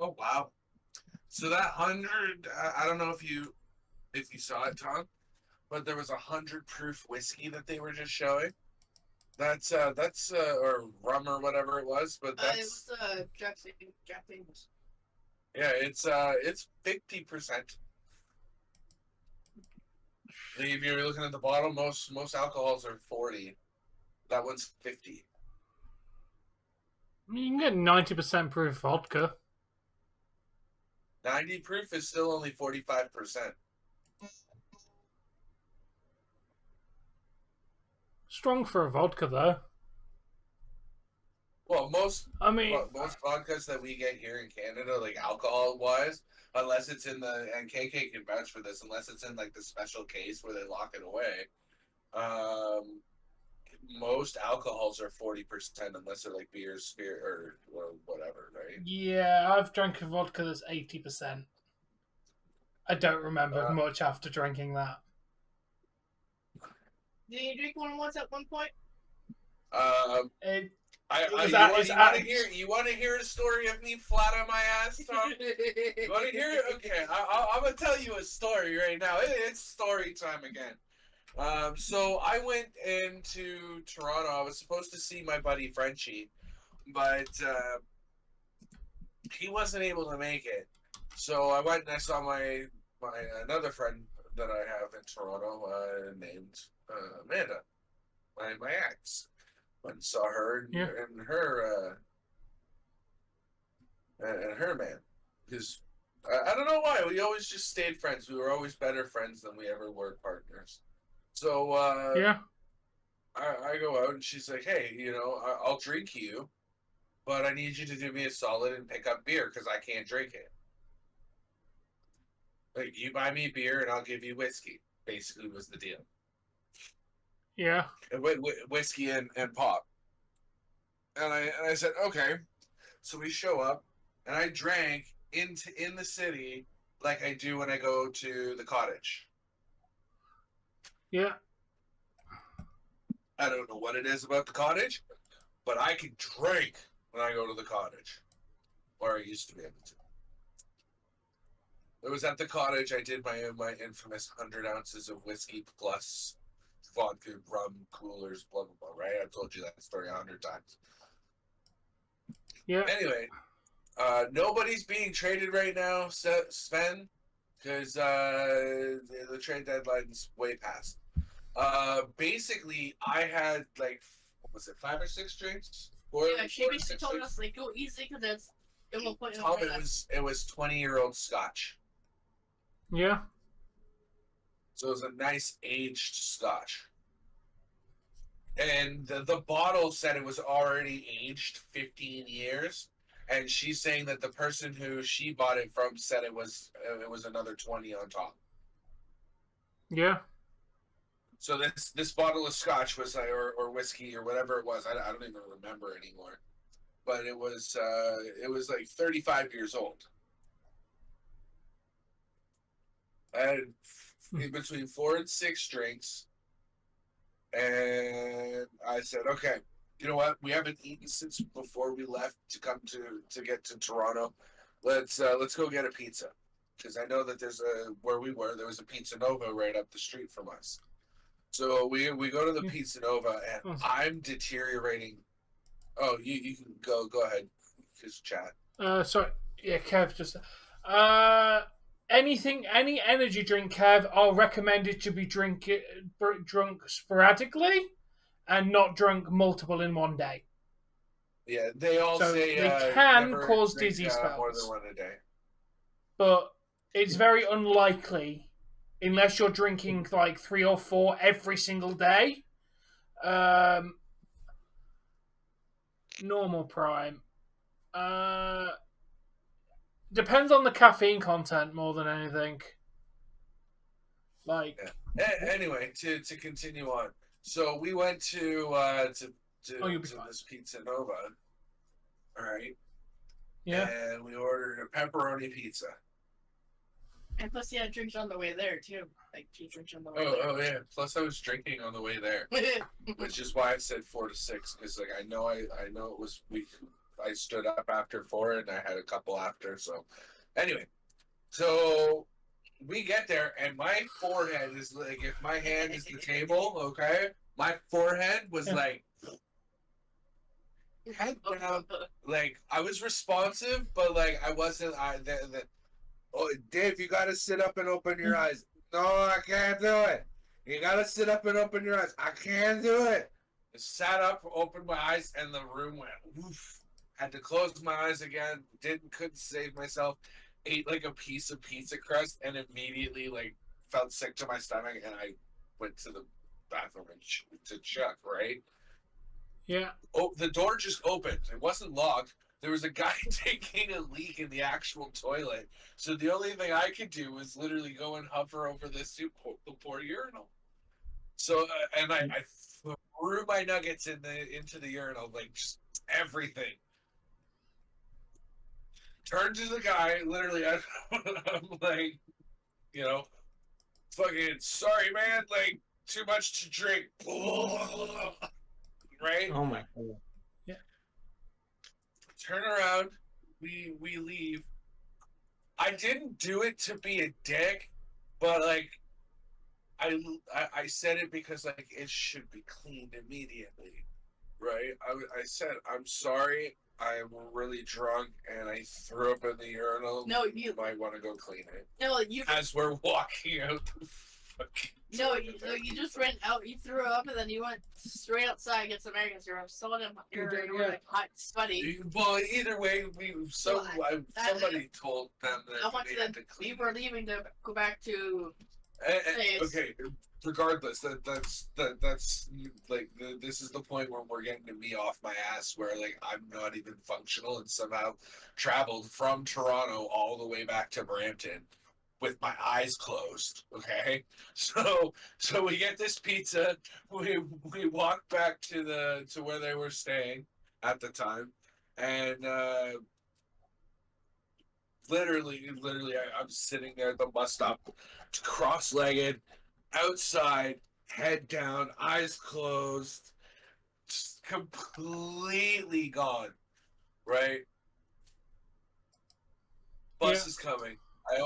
[SPEAKER 2] Oh wow! So that 100, I don't know if you saw it, Tom, but there was 100 proof whiskey that they were just showing. That's or rum or whatever it was, but
[SPEAKER 6] It
[SPEAKER 2] that's
[SPEAKER 6] was Jack Daniels.
[SPEAKER 2] yeah, it's 50%. If you're looking at the bottle, most alcohols are 40. That one's 50.
[SPEAKER 1] You can get 90% proof vodka.
[SPEAKER 2] 90 proof is still only 45%.
[SPEAKER 1] Strong for a vodka, though.
[SPEAKER 2] Well, most
[SPEAKER 1] I mean,
[SPEAKER 2] vodkas that we get here in Canada, like alcohol-wise, unless it's in and KK can vouch for this, unless it's in like the special case where they lock it away, most alcohols are 40% unless they're like beer, spirit, or whatever, right?
[SPEAKER 1] yeah, I've drank a vodka that's 80%. I don't remember much after drinking that.
[SPEAKER 6] Did you drink one once at one point?
[SPEAKER 2] You want to hear a story of me flat on my ass, Tom? You want to hear it? Okay, I'm gonna tell you a story right now. It's story time again. So I went into Toronto. I was supposed to see my buddy Frenchie, but he wasn't able to make it. So I went and I saw my another friend that I have in Toronto named Amanda, my ex. Went and saw her and her man. Because I don't know why, we always just stayed friends. We were always better friends than we ever were partners. So I go out and she's like, hey, I'll drink you, but I need you to do me a solid and pick up beer because I can't drink it. Like, you buy me beer and I'll give you whiskey, basically was the deal.
[SPEAKER 1] Yeah.
[SPEAKER 2] Whiskey and pop. And I said, okay. So we show up and I drank in the city like I do when I go to the cottage.
[SPEAKER 1] Yeah.
[SPEAKER 2] I don't know what it is about the cottage, but I can drink when I go to the cottage. Or I used to be able to. It was at the cottage I did my infamous 100 ounces of whiskey plus vodka, rum, coolers, blah, blah, blah, right? I've told you that story 100 times.
[SPEAKER 1] Yeah.
[SPEAKER 2] Anyway, nobody's being traded right now, Sven, because the trade deadline's way past. Basically, I had like, what was it, 5 or 6 drinks?
[SPEAKER 6] She basically told us like go easy because it will put
[SPEAKER 2] Tom, it was 20-year-old Scotch.
[SPEAKER 1] Yeah.
[SPEAKER 2] So it was a nice aged Scotch. And the bottle said it was already aged 15 years. And she's saying that the person who she bought it from said it was another 20 on top.
[SPEAKER 1] Yeah.
[SPEAKER 2] So this bottle of Scotch was like, or whiskey or whatever it was. I don't even remember anymore. But it was like 35 years old. I had between 4 and 6 drinks, and I said, "Okay, you know what? We haven't eaten since before we left to come to get to Toronto. Let's go get a pizza, because I know that where we were there was a Pizza Nova right up the street from us. So we go to the Pizza Nova, and I'm deteriorating. Oh, you can go ahead, just chat.
[SPEAKER 1] Sorry, yeah, Kev just. Any energy drink, Kev, I'll recommend it to be drunk sporadically and not drunk multiple in one day.
[SPEAKER 2] Yeah, they all say
[SPEAKER 1] they can
[SPEAKER 2] never
[SPEAKER 1] cause
[SPEAKER 2] drink,
[SPEAKER 1] dizzy spells.
[SPEAKER 2] more than one a day.
[SPEAKER 1] But it's very unlikely, unless you're drinking like 3 or 4 every single day. Normal prime. Depends on the caffeine content more than anything. Like,
[SPEAKER 2] anyway, to continue on. So we went to this Pizza Nova. All right.
[SPEAKER 1] Yeah.
[SPEAKER 2] And we ordered a pepperoni pizza.
[SPEAKER 6] And plus, yeah, drinks on the way there too. Like 2 drinks on the way there.
[SPEAKER 2] Oh yeah. Plus, I was drinking on the way there, which is why I said 4 to 6, because like I know it was I stood up after 4 and I had a couple after. So anyway, so we get there and my forehead is like, if my hand is the table, okay, my forehead was like head down. Like I was responsive, but like I wasn't. Oh, Dave, you gotta sit up and open your eyes. No, I can't do it. You gotta sit up and open your eyes. I can't do it. I sat up, opened my eyes, and the room went woof. Had to close my eyes again. Couldn't save myself. Ate like a piece of pizza crust and immediately like felt sick to my stomach, and I went to the bathroom to check, right?
[SPEAKER 1] Yeah.
[SPEAKER 2] Oh, the door just opened. It wasn't locked. There was a guy taking a leak in the actual toilet. So the only thing I could do was literally go and hover over the poor urinal. So and I threw my nuggets into the urinal, like just everything. Turned to the guy, literally. I'm like, you know, fucking sorry, man. Like too much to drink. Right?
[SPEAKER 5] Oh my god.
[SPEAKER 1] Yeah.
[SPEAKER 2] Turn around. We leave. I didn't do it to be a dick, but like I said it because like it should be cleaned immediately, right? I said I'm sorry. I'm really drunk and I threw up in the urinal.
[SPEAKER 6] No, you
[SPEAKER 2] might want to go clean it.
[SPEAKER 6] No, you.
[SPEAKER 2] As we're walking out the fucking.
[SPEAKER 6] No, you just went out. You threw up, and then you went straight outside to get some air because you're so like hot, sweaty.
[SPEAKER 2] Well, either way, somebody told them that
[SPEAKER 6] I went
[SPEAKER 2] they
[SPEAKER 6] to
[SPEAKER 2] had to clean.
[SPEAKER 6] We were leaving to go back to.
[SPEAKER 2] Okay, regardless, that's like this is the point where we're getting to me off my ass, where like I'm not even functional and somehow traveled from Toronto all the way back to Brampton with my eyes closed. Okay, so we get this pizza, we walk back to where they were staying at the time, and literally, I'm sitting there at the bus stop, cross-legged, outside, head down, eyes closed, just completely gone, right? Bus is coming. I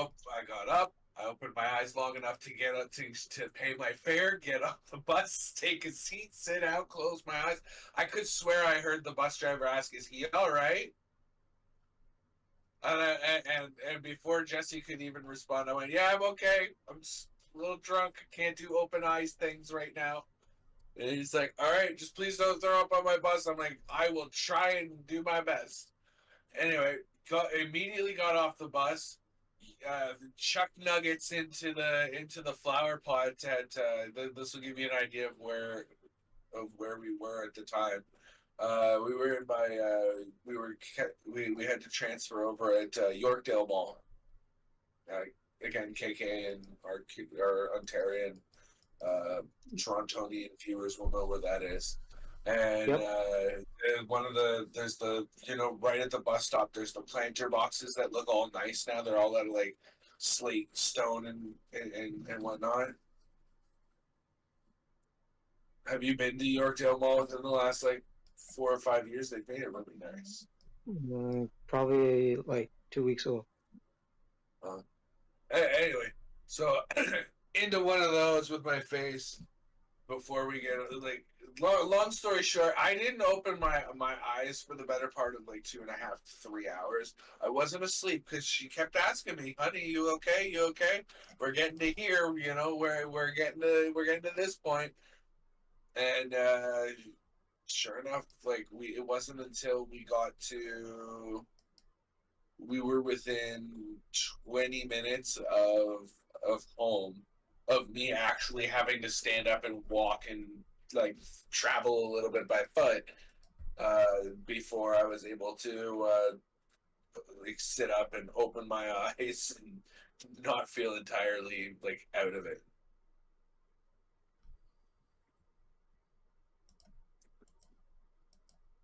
[SPEAKER 2] got up. I opened my eyes long enough to get up to pay my fare, get off the bus, take a seat, sit down, close my eyes. I could swear I heard the bus driver ask, "Is he all right?" And before Jesse could even respond, I went, "Yeah, I'm okay. I'm just a little drunk. I can't do open eyes things right now." And he's like, "All right, just please don't throw up on my bus." I'm like, "I will try and do my best." Anyway, immediately got off the bus, chucked nuggets into the flower pot. This will give you an idea of where we were at the time. We were in we had to transfer over at Yorkdale Mall. Again, KK and our Ontarian Torontonian viewers will know where that is. And there's the right at the bus stop, there's the planter boxes that look all nice now. They're all out of like slate, stone, and whatnot. Have you been to Yorkdale Mall within the last like 4 or 5 years? They've made it really nice.
[SPEAKER 5] Probably like 2 weeks ago.
[SPEAKER 2] Anyway, so into one of those with my face before we get like long story short, I didn't open my eyes for the better part of like 2.5 to 3 hours. I wasn't asleep because she kept asking me, "Honey, you okay? You okay? We're getting to here, we're getting to this point." And sure enough, like it wasn't until we were within 20 minutes of home, of me actually having to stand up and walk and like travel a little bit by foot before I was able to like sit up and open my eyes and not feel entirely like out of it.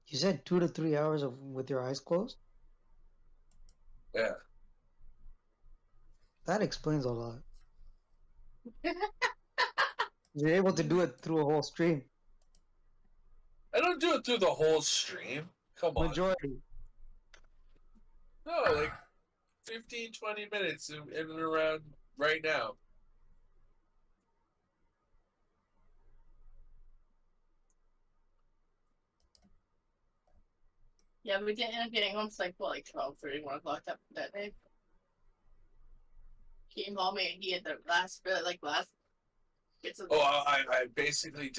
[SPEAKER 5] You said 2 to 3 hours with your eyes closed?
[SPEAKER 2] Yeah.
[SPEAKER 5] That explains a lot. You're able to do it through a whole stream.
[SPEAKER 2] I don't do it through the whole stream. Come on.
[SPEAKER 5] Majority.
[SPEAKER 2] No, like 15, 20 minutes in and around right now.
[SPEAKER 6] Yeah, we didn't end up getting home. It's like 12:30, 1 o'clock that day. Came home and he had the last bits of.
[SPEAKER 2] Oh, I basically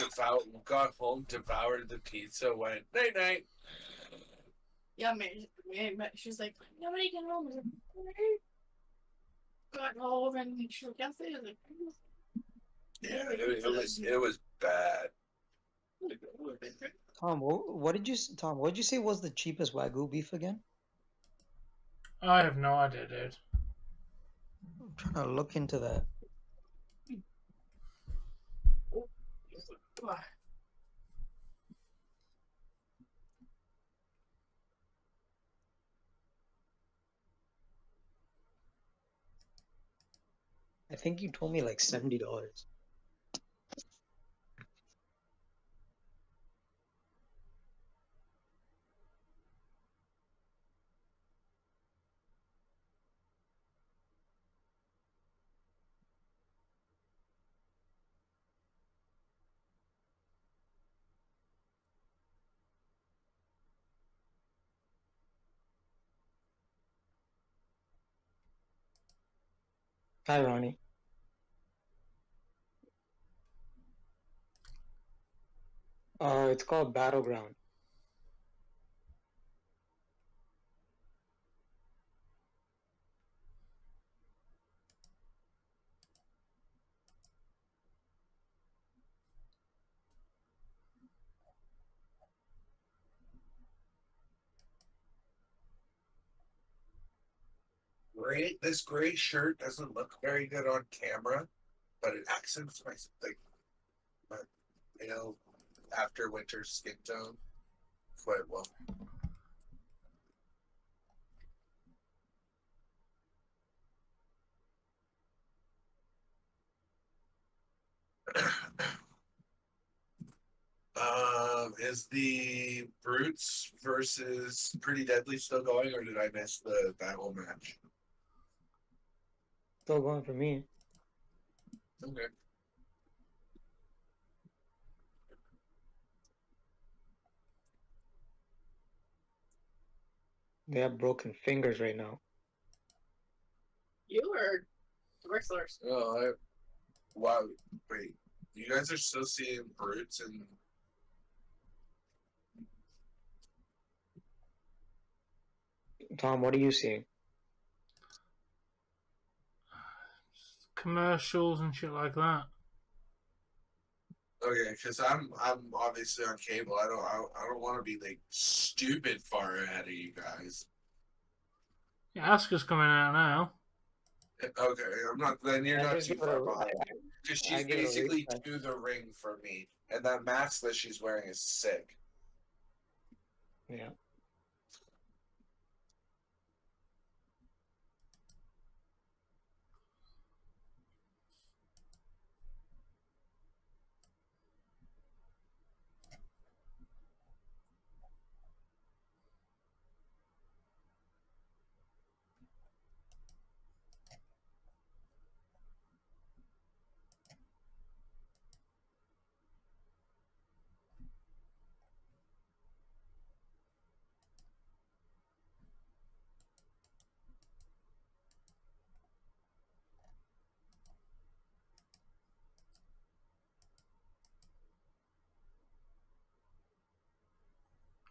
[SPEAKER 2] got home, devoured the pizza, went night night.
[SPEAKER 6] Yeah, she's like, "Nobody get home." I was like, "Got home and she was like,
[SPEAKER 2] Yeah, it was bad.
[SPEAKER 5] Tom, Tom, what did you say was the cheapest Wagyu beef again?
[SPEAKER 1] I have no idea, dude.
[SPEAKER 5] I'm trying to look into that. I think you told me like $70. Hi, Ronnie. It's called Battleground.
[SPEAKER 2] This gray shirt doesn't look very good on camera, but it accents my pale after winter skin tone quite well. Is the Brutes versus Pretty Deadly still going, or did I miss that whole match?
[SPEAKER 5] Still going for me.
[SPEAKER 2] Okay.
[SPEAKER 5] They have broken fingers right now.
[SPEAKER 6] You or the wrestlers?
[SPEAKER 2] Oh, wow. Wait, you guys are still seeing Brutes and.
[SPEAKER 5] Tom, what are you seeing?
[SPEAKER 1] Commercials and shit like that.
[SPEAKER 2] Okay, because I'm obviously on cable. I don't want to be like stupid far ahead of you guys.
[SPEAKER 1] Yeah, Asuka's coming out now.
[SPEAKER 2] Okay, I'm not. Then you're
[SPEAKER 5] I
[SPEAKER 2] not
[SPEAKER 5] just
[SPEAKER 2] too
[SPEAKER 5] give it
[SPEAKER 2] far
[SPEAKER 5] a-
[SPEAKER 2] behind. Because
[SPEAKER 5] I
[SPEAKER 2] she's
[SPEAKER 5] give it a
[SPEAKER 2] basically
[SPEAKER 5] respect.
[SPEAKER 2] to the ring for me, and that mask that she's wearing is sick.
[SPEAKER 5] Yeah.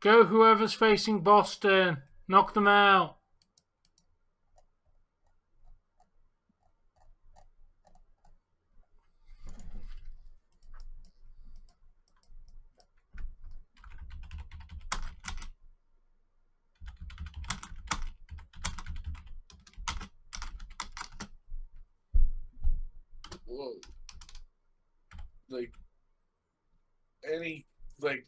[SPEAKER 1] Go whoever's facing Boston. Knock them out.
[SPEAKER 2] Whoa. Like any like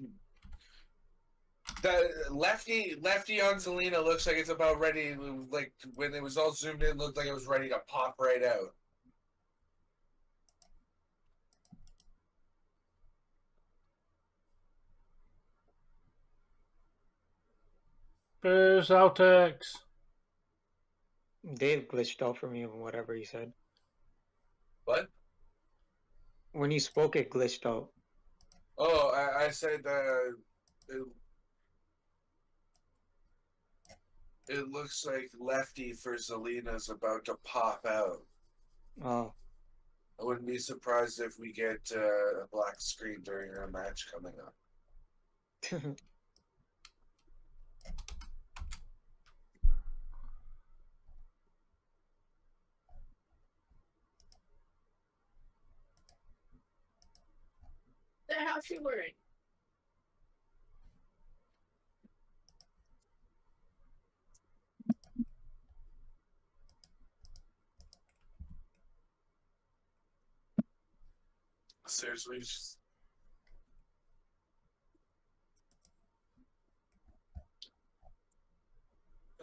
[SPEAKER 2] that lefty on Zelina looks like it's about ready. Like when it was all zoomed in, looked like it was ready to pop right out.
[SPEAKER 1] Boo Celtics.
[SPEAKER 5] Dave glitched out for me on whatever he said.
[SPEAKER 2] What?
[SPEAKER 5] When he spoke, it glitched out.
[SPEAKER 2] Oh, I said it looks like lefty for Zelina's about to pop out.
[SPEAKER 5] Oh.
[SPEAKER 2] I wouldn't be surprised if we get a black screen during our match coming up.
[SPEAKER 6] how's she wearing?
[SPEAKER 2] Seriously, just...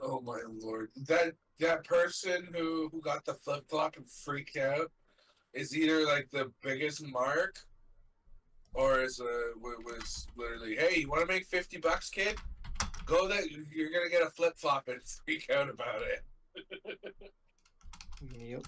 [SPEAKER 2] Oh my lord! That person who got the flip flop and freaked out is either like the biggest mark, or was literally, hey, you want to make $50, kid? Go there. You're gonna get a flip flop and freak out about it.
[SPEAKER 5] Yep.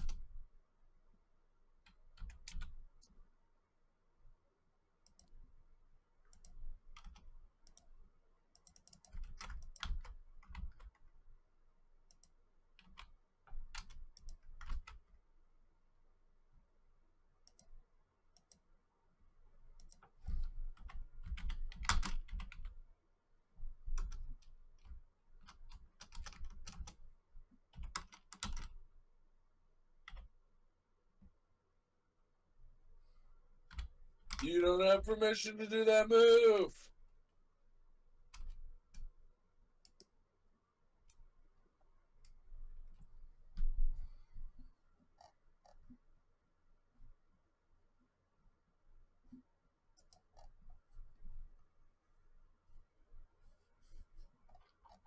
[SPEAKER 2] You don't have permission to do that move.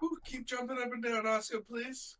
[SPEAKER 2] Ooh, keep jumping up and down, Asuka, please.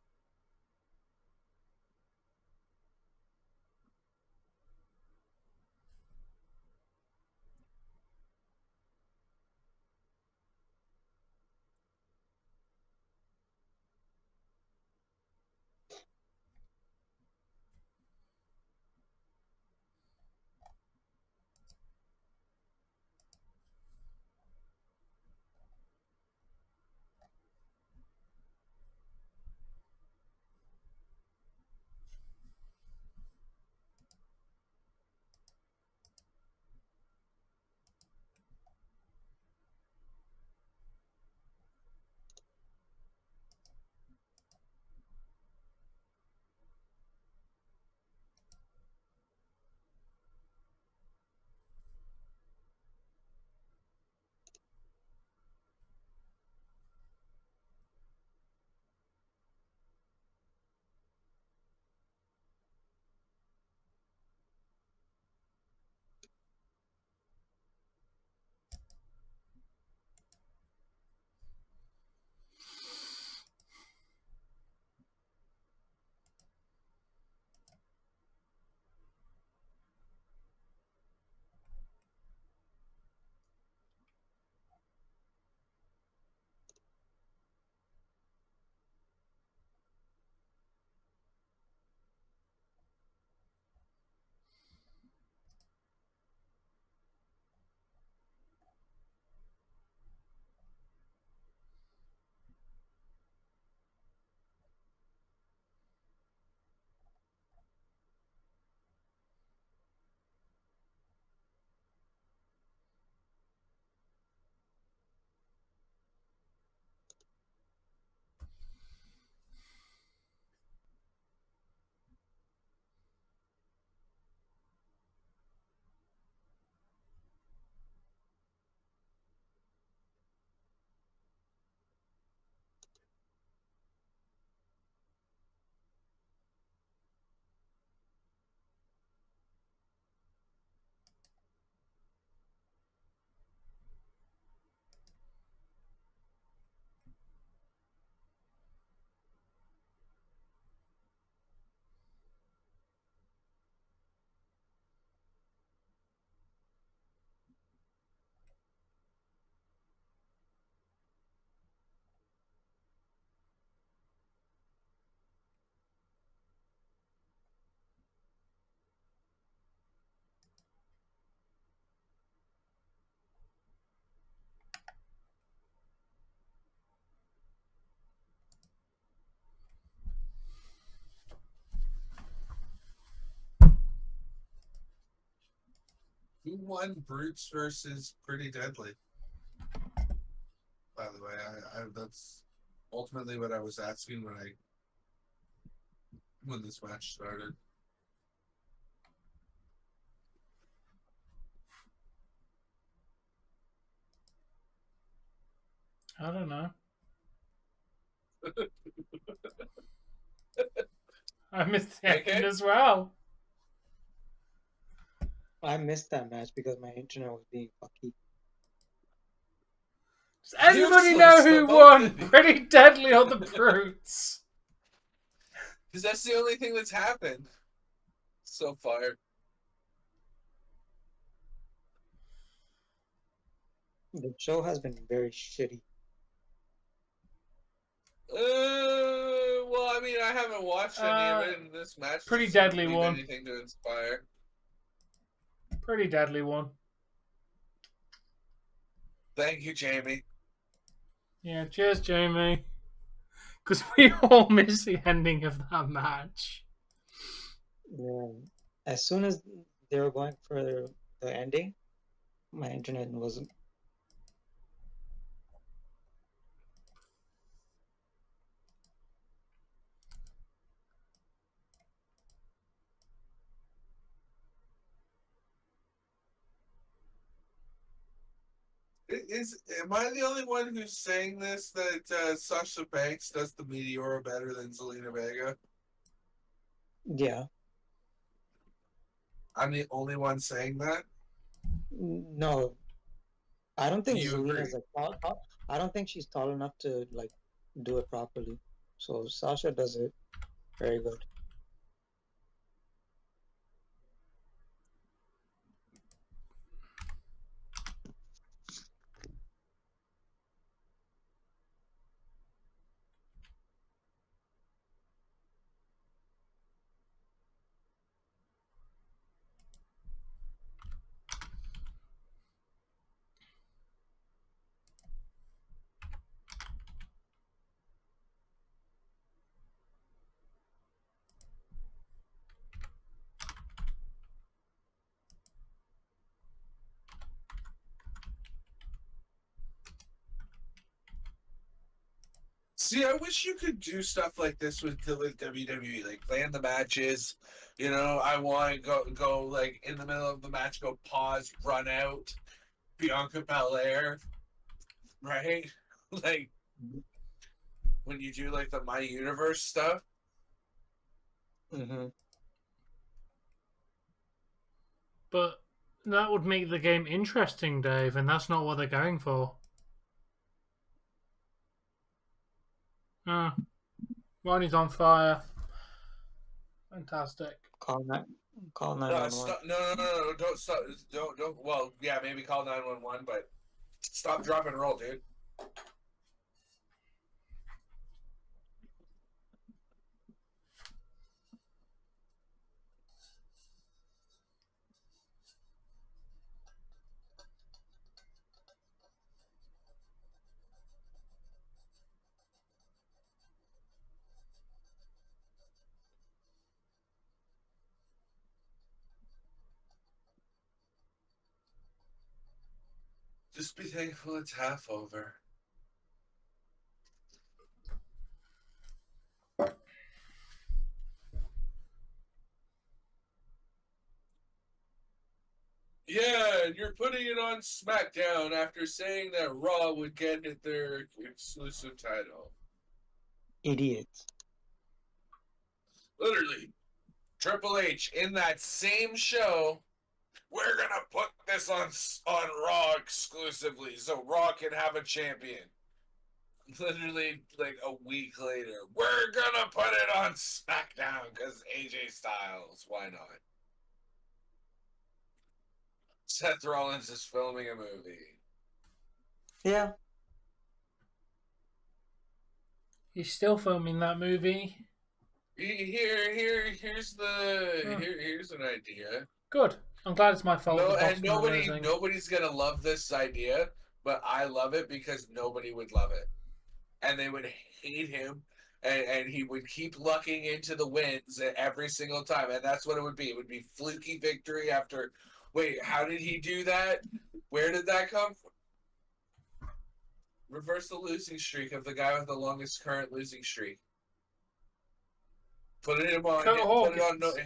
[SPEAKER 2] Who won Brutes versus Pretty Deadly? By the way, that's ultimately what I was asking when this match started.
[SPEAKER 1] I don't know. I missed the ending as well.
[SPEAKER 5] I missed that match because my internet was being fucky.
[SPEAKER 1] Does anybody know who won? Pretty Deadly or the Brutes?
[SPEAKER 2] Because that's the only thing that's happened so far.
[SPEAKER 5] The show has been very shitty.
[SPEAKER 2] Well, I mean, I haven't watched any of it, and this match
[SPEAKER 1] Pretty
[SPEAKER 2] doesn't
[SPEAKER 1] Deadly
[SPEAKER 2] leave
[SPEAKER 1] one.
[SPEAKER 2] anything to inspire.
[SPEAKER 1] Pretty Deadly one.
[SPEAKER 2] Thank you, Jamie.
[SPEAKER 1] Yeah, cheers, Jamie. Because we all missed the ending of that match.
[SPEAKER 5] Yeah. As soon as they were going for the ending, my internet wasn't.
[SPEAKER 2] Am I the only one who's saying this, that Sasha Banks does the Meteora better than Zelina Vega?
[SPEAKER 5] Yeah.
[SPEAKER 2] I'm the only one saying that?
[SPEAKER 5] No. I don't think
[SPEAKER 2] Do you
[SPEAKER 5] Zelina's
[SPEAKER 2] agree?
[SPEAKER 5] like tall. I don't think she's tall enough to like do it properly. So Sasha does it very good.
[SPEAKER 2] See, I wish you could do stuff like this with WWE, like plan the matches. You know, I want to go like in the middle of the match, go pause, run out, Bianca Belair, right? Like when you do like the My Universe stuff.
[SPEAKER 5] Mm-hmm.
[SPEAKER 1] But that would make the game interesting, Dave, and that's not what they're going for. Ronnie's on fire. Fantastic.
[SPEAKER 5] Call 911.
[SPEAKER 2] No, don't stop. Don't. Well, yeah, maybe call 911, but stop, drop, and roll, dude. Just be thankful it's half over. Yeah, and you're putting it on Smackdown after saying that Raw would get it their exclusive title.
[SPEAKER 5] Idiots.
[SPEAKER 2] Literally, Triple H in that same show. We're gonna put this on Raw exclusively, so Raw can have a champion. Literally, like a week later, we're gonna put it on SmackDown because AJ Styles. Why not? Seth Rollins is filming a movie.
[SPEAKER 5] Yeah.
[SPEAKER 1] He's still filming that movie.
[SPEAKER 2] Here's an idea.
[SPEAKER 1] Good. I'm glad it's my fault.
[SPEAKER 2] No,
[SPEAKER 1] the
[SPEAKER 2] and
[SPEAKER 1] Boston are losing.
[SPEAKER 2] nobody's gonna love this idea, but I love it because nobody would love it, and they would hate him, and he would keep lucking into the wins every single time, and that's what it would be. It would be fluky victory after. Wait, how did he do that? Where did that come from? Reverse the losing streak of the guy with the longest current losing streak. Put it on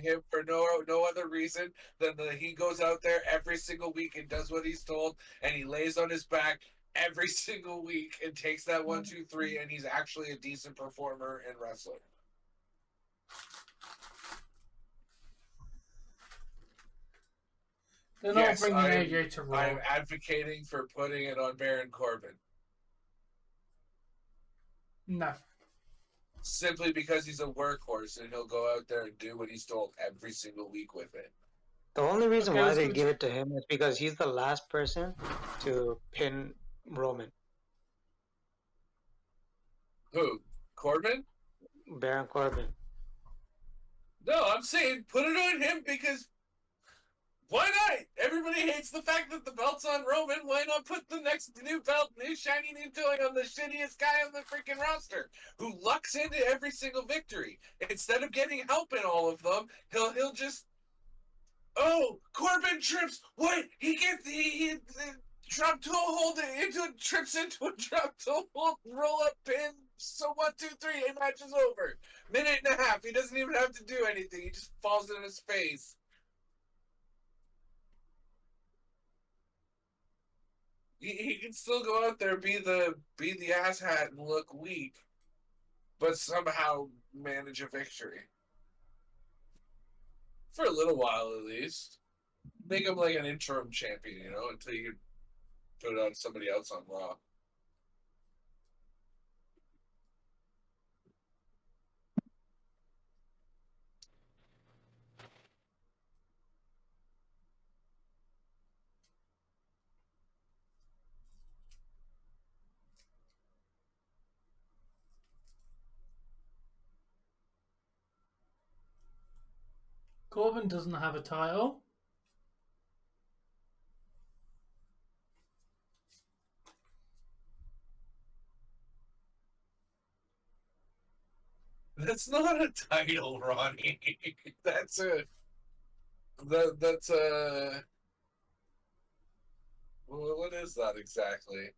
[SPEAKER 2] him for no other reason than that he goes out there every single week and does what he's told, and he lays on his back every single week and takes that 1, 2, 3, and he's actually a decent performer and wrestler.
[SPEAKER 1] They're not bringing AJ to Raw.
[SPEAKER 2] I'm advocating for putting it on Baron Corbin.
[SPEAKER 1] No.
[SPEAKER 2] Simply because he's a workhorse and he'll go out there and do what he's told every single week with it.
[SPEAKER 5] The only reason why they give it to him is because he's the last person to pin Roman.
[SPEAKER 2] Who? Corbin?
[SPEAKER 5] Baron Corbin.
[SPEAKER 2] No, I'm saying put it on him because why not? Everybody hates the fact that the belt's on Roman. Why not put the next new belt, new shiny new toy on the shittiest guy on the freaking roster who lucks into every single victory? Instead of getting help in all of them, he'll just Corbin trips. What? He gets he drop toe hold trips into a drop toe hold roll up pin. So 1, 2, 3, a match is over. Minute and a half. He doesn't even have to do anything. He just falls in his face. He can still go out there, be the asshat and look weak, but somehow manage a victory. For a little while at least. Make him like an interim champion, until you can put it on somebody else on Raw.
[SPEAKER 1] Corbin doesn't have a title.
[SPEAKER 2] That's not a title, Ronnie. That's a what is that exactly?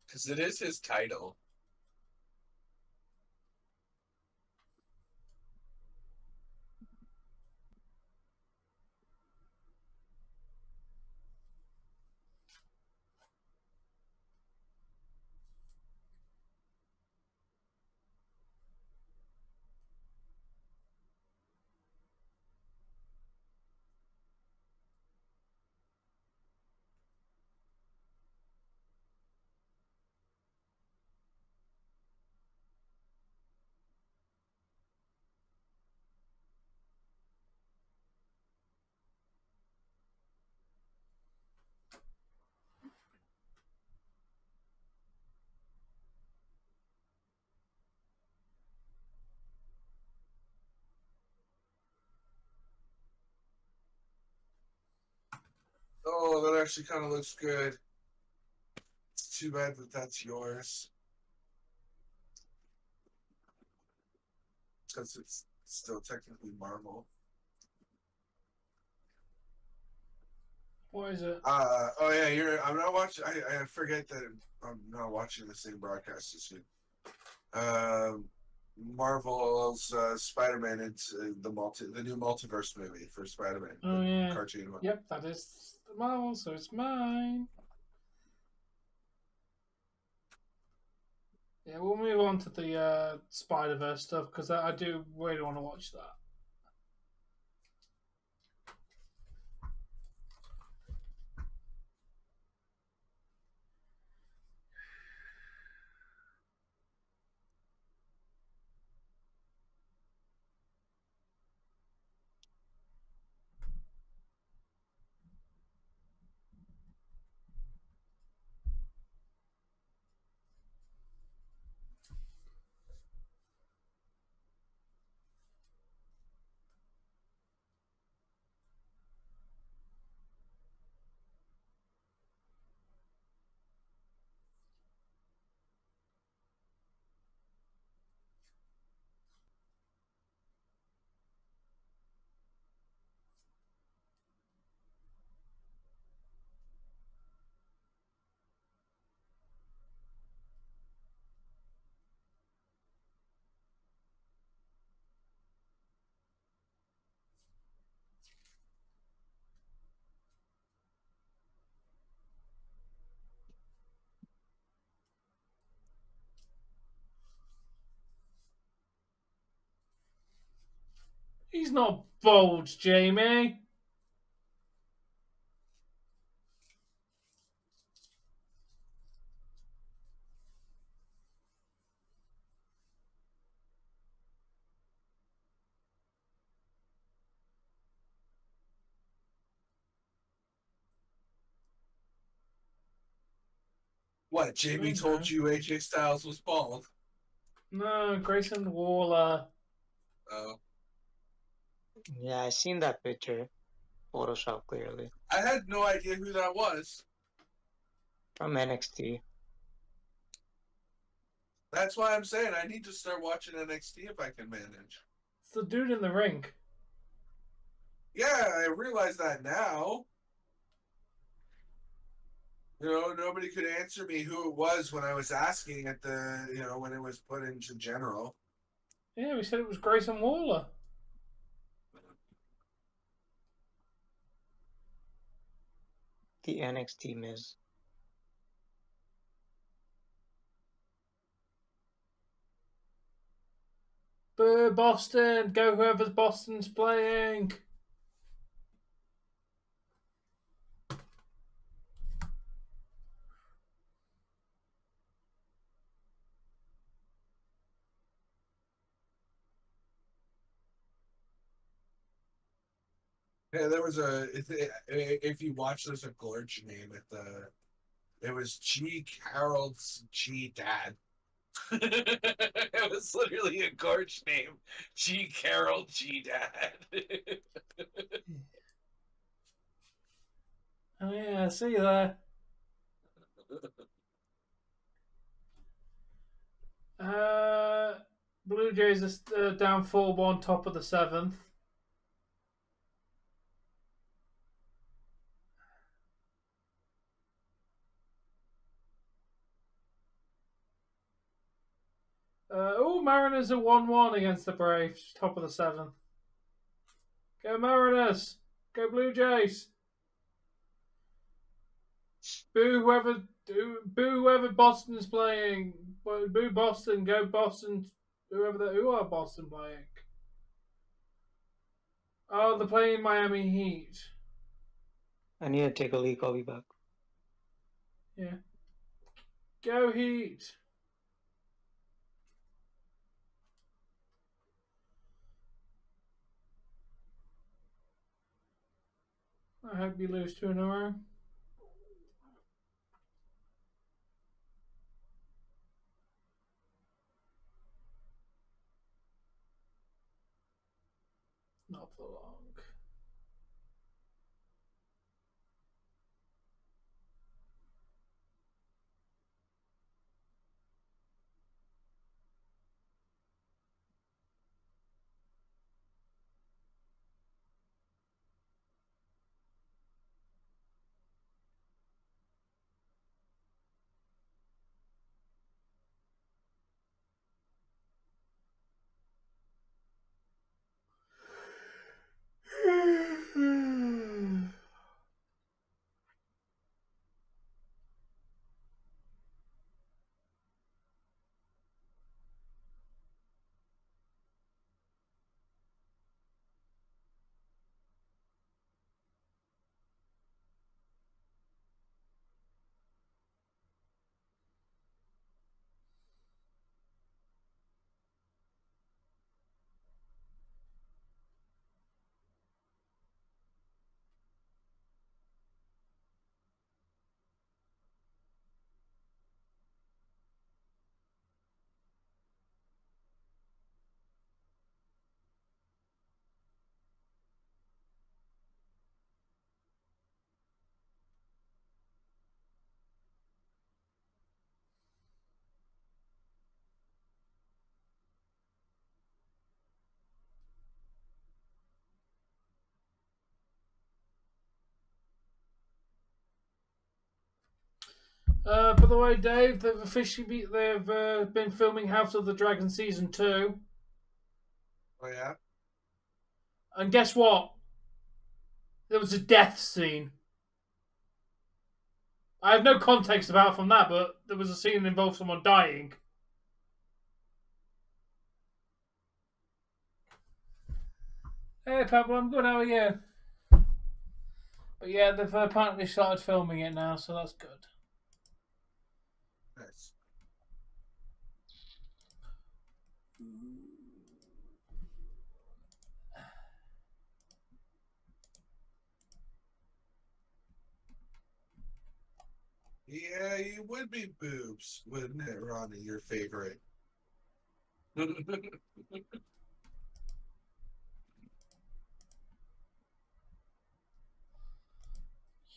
[SPEAKER 2] Because it is his title. Oh, that actually kind of looks good. It's too bad that that's yours. Because it's still technically Marvel.
[SPEAKER 1] What is it?
[SPEAKER 2] Oh yeah, I'm not watching. I forget that I'm not watching the same broadcast as you. Marvel's Spider-Man. It's the new multiverse movie for Spider-Man.
[SPEAKER 1] Oh yeah,
[SPEAKER 2] cartoon one.
[SPEAKER 1] Yep, that is the Marvel, so it's mine. Yeah, we'll move on to the Spider-Verse stuff because I do really want to watch that. He's not bold, Jamie.
[SPEAKER 2] What, Jamie told you AJ Styles was bald?
[SPEAKER 1] No, Grayson Waller.
[SPEAKER 2] Oh.
[SPEAKER 5] Yeah, I seen that picture. Photoshop clearly.
[SPEAKER 2] I had no idea who that was.
[SPEAKER 5] From NXT.
[SPEAKER 2] That's why I'm saying I need to start watching NXT if I can manage.
[SPEAKER 1] It's the dude in the ring.
[SPEAKER 2] Yeah, I realize that now. You know, nobody could answer me who it was when I was asking at the, you know, when it was put into general.
[SPEAKER 1] Yeah, we said it was Grayson Waller.
[SPEAKER 5] The NXT Miz.
[SPEAKER 1] Boo, Boston! Go whoever's Boston's playing!
[SPEAKER 2] Yeah, there was if you watch, there's a gorge name at the, it was G. Carroll's G. Dad. It was literally a gorge name. G. Carroll G. Dad.
[SPEAKER 1] Oh yeah, I see you there. Blue Jays are down 4-1, top of the 7th. Mariners are 1-1 against the Braves, top of the 7th. Go Mariners! Go Blue Jays! Boo whoever Boston's playing. Boo Boston, go Boston. Who are Boston playing? Oh, they're playing Miami Heat.
[SPEAKER 5] I need to take a leak. I'll be back.
[SPEAKER 1] Yeah. Go Heat. I hope you lose 2 in a row. Not for long. By the way, Dave, they've been filming House of the Dragon season 2,
[SPEAKER 2] Oh yeah.
[SPEAKER 1] and guess what? There was a death scene. I have no context about from that, but there was a scene that involved someone dying. Hey Pablo, I'm good, how are you? But yeah, they've apparently started filming it now, so that's good.
[SPEAKER 2] Nice. Yeah, you would be boobs, wouldn't it, Ronnie? Your favorite.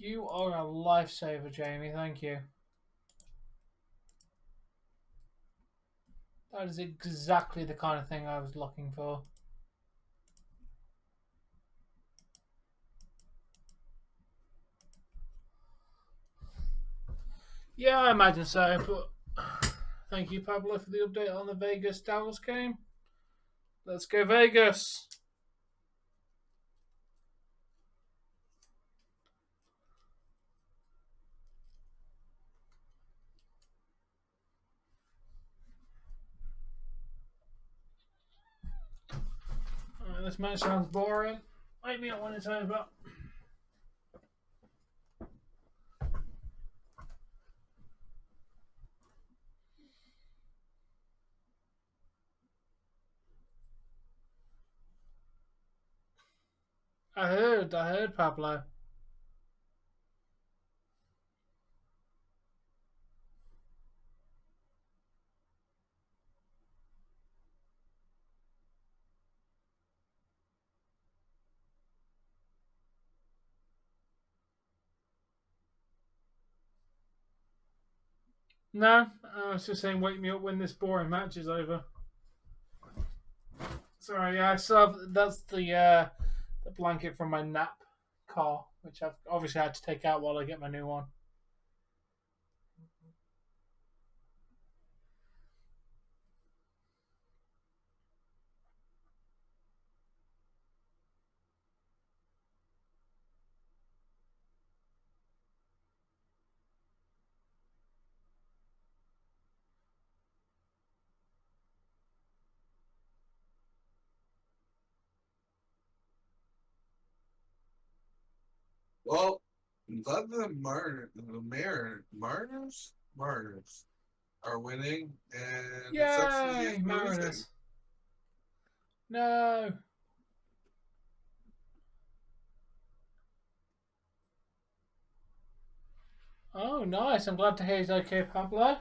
[SPEAKER 1] You are a lifesaver, Jamie, thank you. That is exactly the kind of thing I was looking for. Yeah, I imagine so, but thank you, Pablo, for the update on the Vegas Dallas game. Let's go Vegas! Alright, this match sounds boring. Wake me up when it's over. I heard, Pablo. No, I was just saying wake me up when this boring match is over. Sorry, yeah, I still have, that's the blanket from my nap car, which I've obviously had to take out while I get my new one.
[SPEAKER 2] Well, I'm glad the Mariners are winning, and it sucks to see us
[SPEAKER 1] Yay,
[SPEAKER 2] losing.
[SPEAKER 1] Mariners. No. Oh, nice. I'm glad to hear he's okay, Pablo.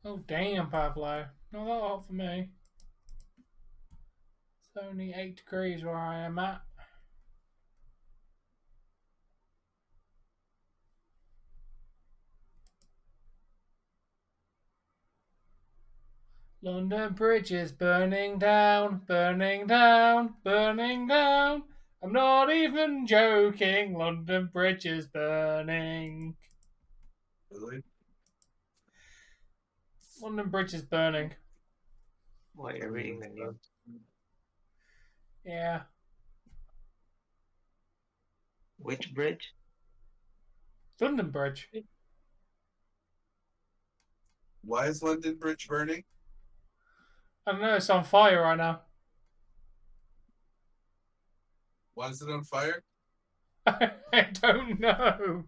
[SPEAKER 1] Oh, damn, Pablo. Not that hot for me. It's only 8 degrees where I am at. London Bridge is burning down, burning down, burning down. I'm not even joking. London Bridge is burning.
[SPEAKER 2] Really?
[SPEAKER 1] London Bridge is burning.
[SPEAKER 5] While you're reading the news.
[SPEAKER 1] Yeah.
[SPEAKER 5] Which bridge?
[SPEAKER 1] London Bridge.
[SPEAKER 2] Why is London Bridge burning?
[SPEAKER 1] I don't know, it's on fire right now.
[SPEAKER 2] Why is it on fire?
[SPEAKER 1] I don't know.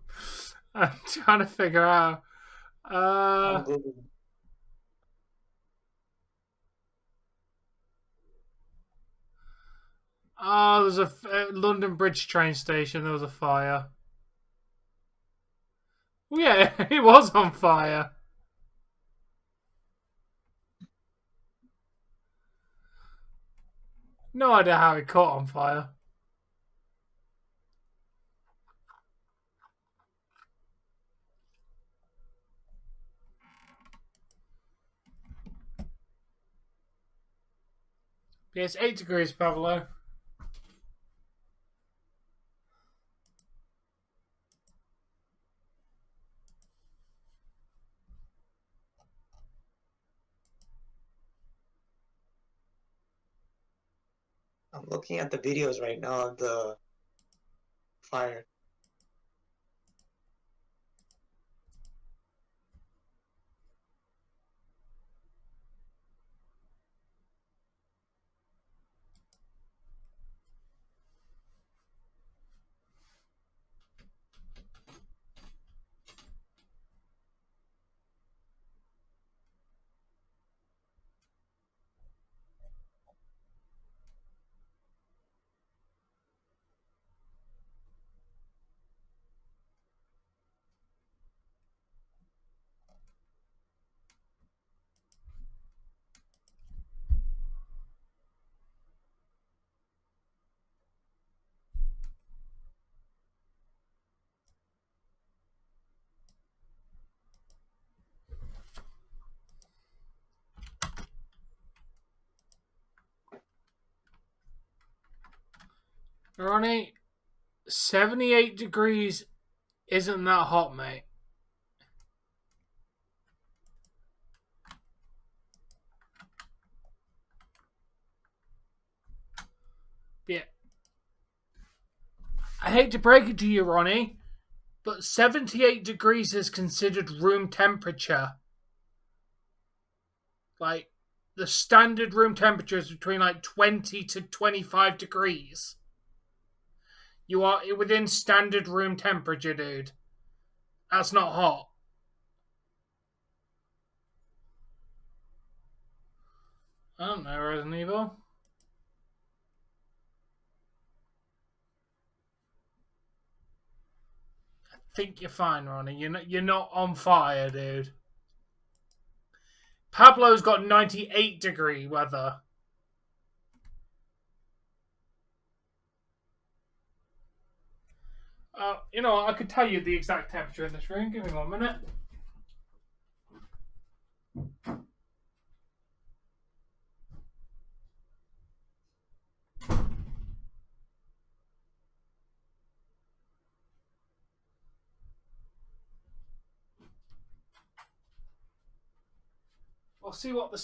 [SPEAKER 1] I'm trying to figure out.
[SPEAKER 5] I'm Googling.
[SPEAKER 1] Oh, there's a London Bridge train station. There was a fire. Well, yeah, it was on fire. No idea how it caught on fire. It's 8 degrees, Pablo.
[SPEAKER 5] I'm looking at the videos right now of the fire.
[SPEAKER 1] Ronnie, 78 degrees isn't that hot, mate. Yeah. I hate to break it to you, Ronnie, but 78 degrees is considered room temperature. Like, the standard room temperature is between like 20 to 25 degrees. You are within standard room temperature, dude. That's not hot. I don't know, Resident Evil. I think you're fine, Ronnie. You're not on fire, dude. Pablo's got 98 degree weather. You know, I could tell you the exact temperature in this room. Give me 1 minute. We'll see what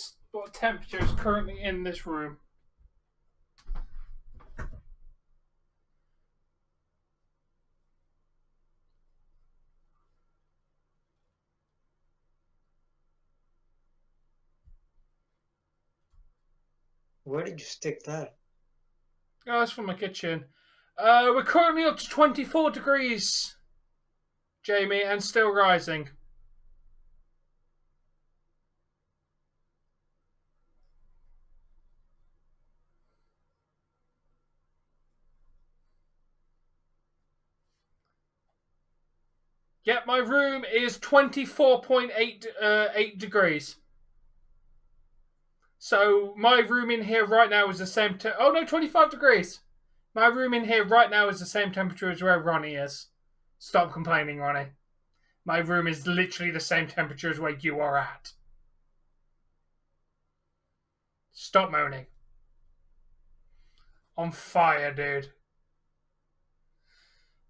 [SPEAKER 1] temperature is currently in this room.
[SPEAKER 5] Where did you stick that?
[SPEAKER 1] Oh, that's from my kitchen. We're currently up to 24 degrees, Jamie, and still rising. Yep, my room is 24.8 degrees. So my room in here right now is the same. Oh no, 25 degrees. My room in here right now is the same temperature as where Ronnie is. Stop complaining, Ronnie. My room is literally the same temperature as where you are at. Stop moaning. On fire, dude.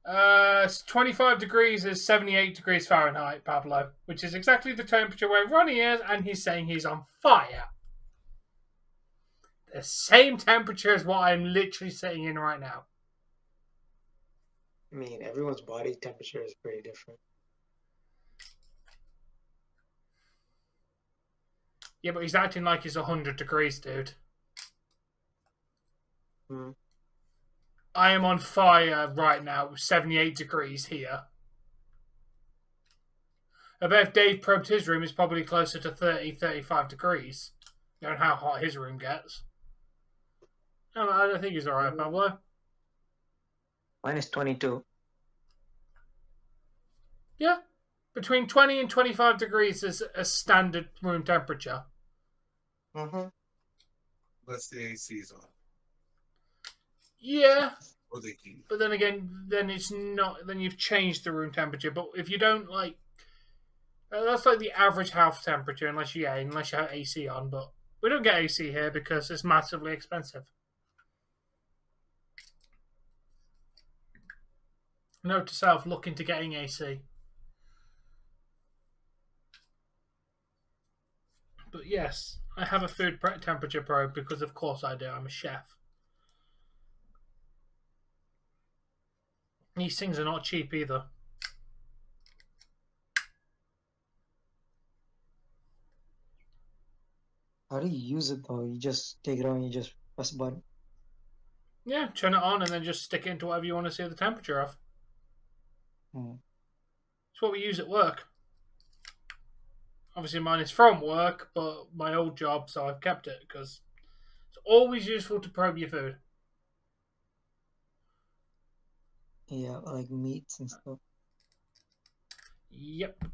[SPEAKER 1] 25 degrees is 78 degrees Fahrenheit, Pablo, which is exactly the temperature where Ronnie is, and he's saying he's on fire. The same temperature as what I'm literally sitting in right now.
[SPEAKER 5] I mean, everyone's body temperature is pretty different.
[SPEAKER 1] Yeah, but he's acting like he's 100 degrees, dude. I am on fire right now, 78 degrees here. I bet if Dave probed his room, it's probably closer to 30, 35 degrees. Knowing how hot his room gets. No, I don't think he's alright, Pablo.
[SPEAKER 5] Mine is 22.
[SPEAKER 1] Yeah. Between 20 and 25 degrees is a standard room temperature.
[SPEAKER 2] Unless the AC's on.
[SPEAKER 1] Yeah.
[SPEAKER 2] Or the heat.
[SPEAKER 1] But then again, then it's not. Then you've changed the room temperature. But if you don't like, that's like the average house temperature, unless you have AC on. But We don't get AC here because it's massively expensive. Note to self, look into getting AC. But yes, I have a food temperature probe because of course I do. I'm a chef. These things are not cheap either.
[SPEAKER 5] How do you use it though? You just take it on, you just press a button.
[SPEAKER 1] Yeah, turn it on and then just stick it into whatever you want to see the temperature of. It's what we use at work. Obviously mine is from work, but my old job, so I've kept it because it's always useful to probe your food.
[SPEAKER 5] Yeah, like meats and stuff.
[SPEAKER 1] Yep.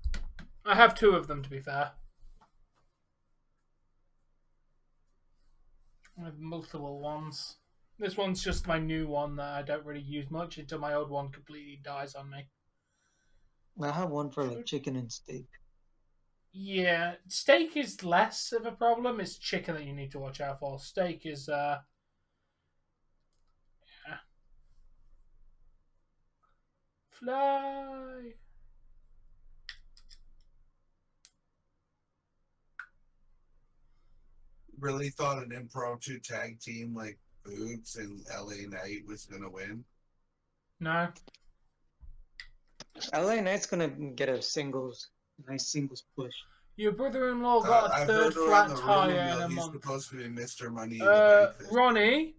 [SPEAKER 1] I have 2 of them, to be fair. I have multiple ones. This one's just my new one that I don't really use much until my old one completely dies on me.
[SPEAKER 5] I have one for like chicken and steak.
[SPEAKER 1] Yeah, steak is less of a problem. It's chicken that you need to watch out for. Steak is, yeah. Fly!
[SPEAKER 2] Really thought an impromptu tag team like Boots and LA Knight was gonna win?
[SPEAKER 1] No.
[SPEAKER 5] LA Knight's gonna get a nice singles push.
[SPEAKER 1] Your brother-in-law got a
[SPEAKER 2] I've
[SPEAKER 1] third
[SPEAKER 2] heard around
[SPEAKER 1] flat
[SPEAKER 2] the
[SPEAKER 1] tire
[SPEAKER 2] room
[SPEAKER 1] in
[SPEAKER 2] that
[SPEAKER 1] a
[SPEAKER 2] he's
[SPEAKER 1] month.
[SPEAKER 2] supposed to be Mr. Money in the Bank.
[SPEAKER 1] Ronnie,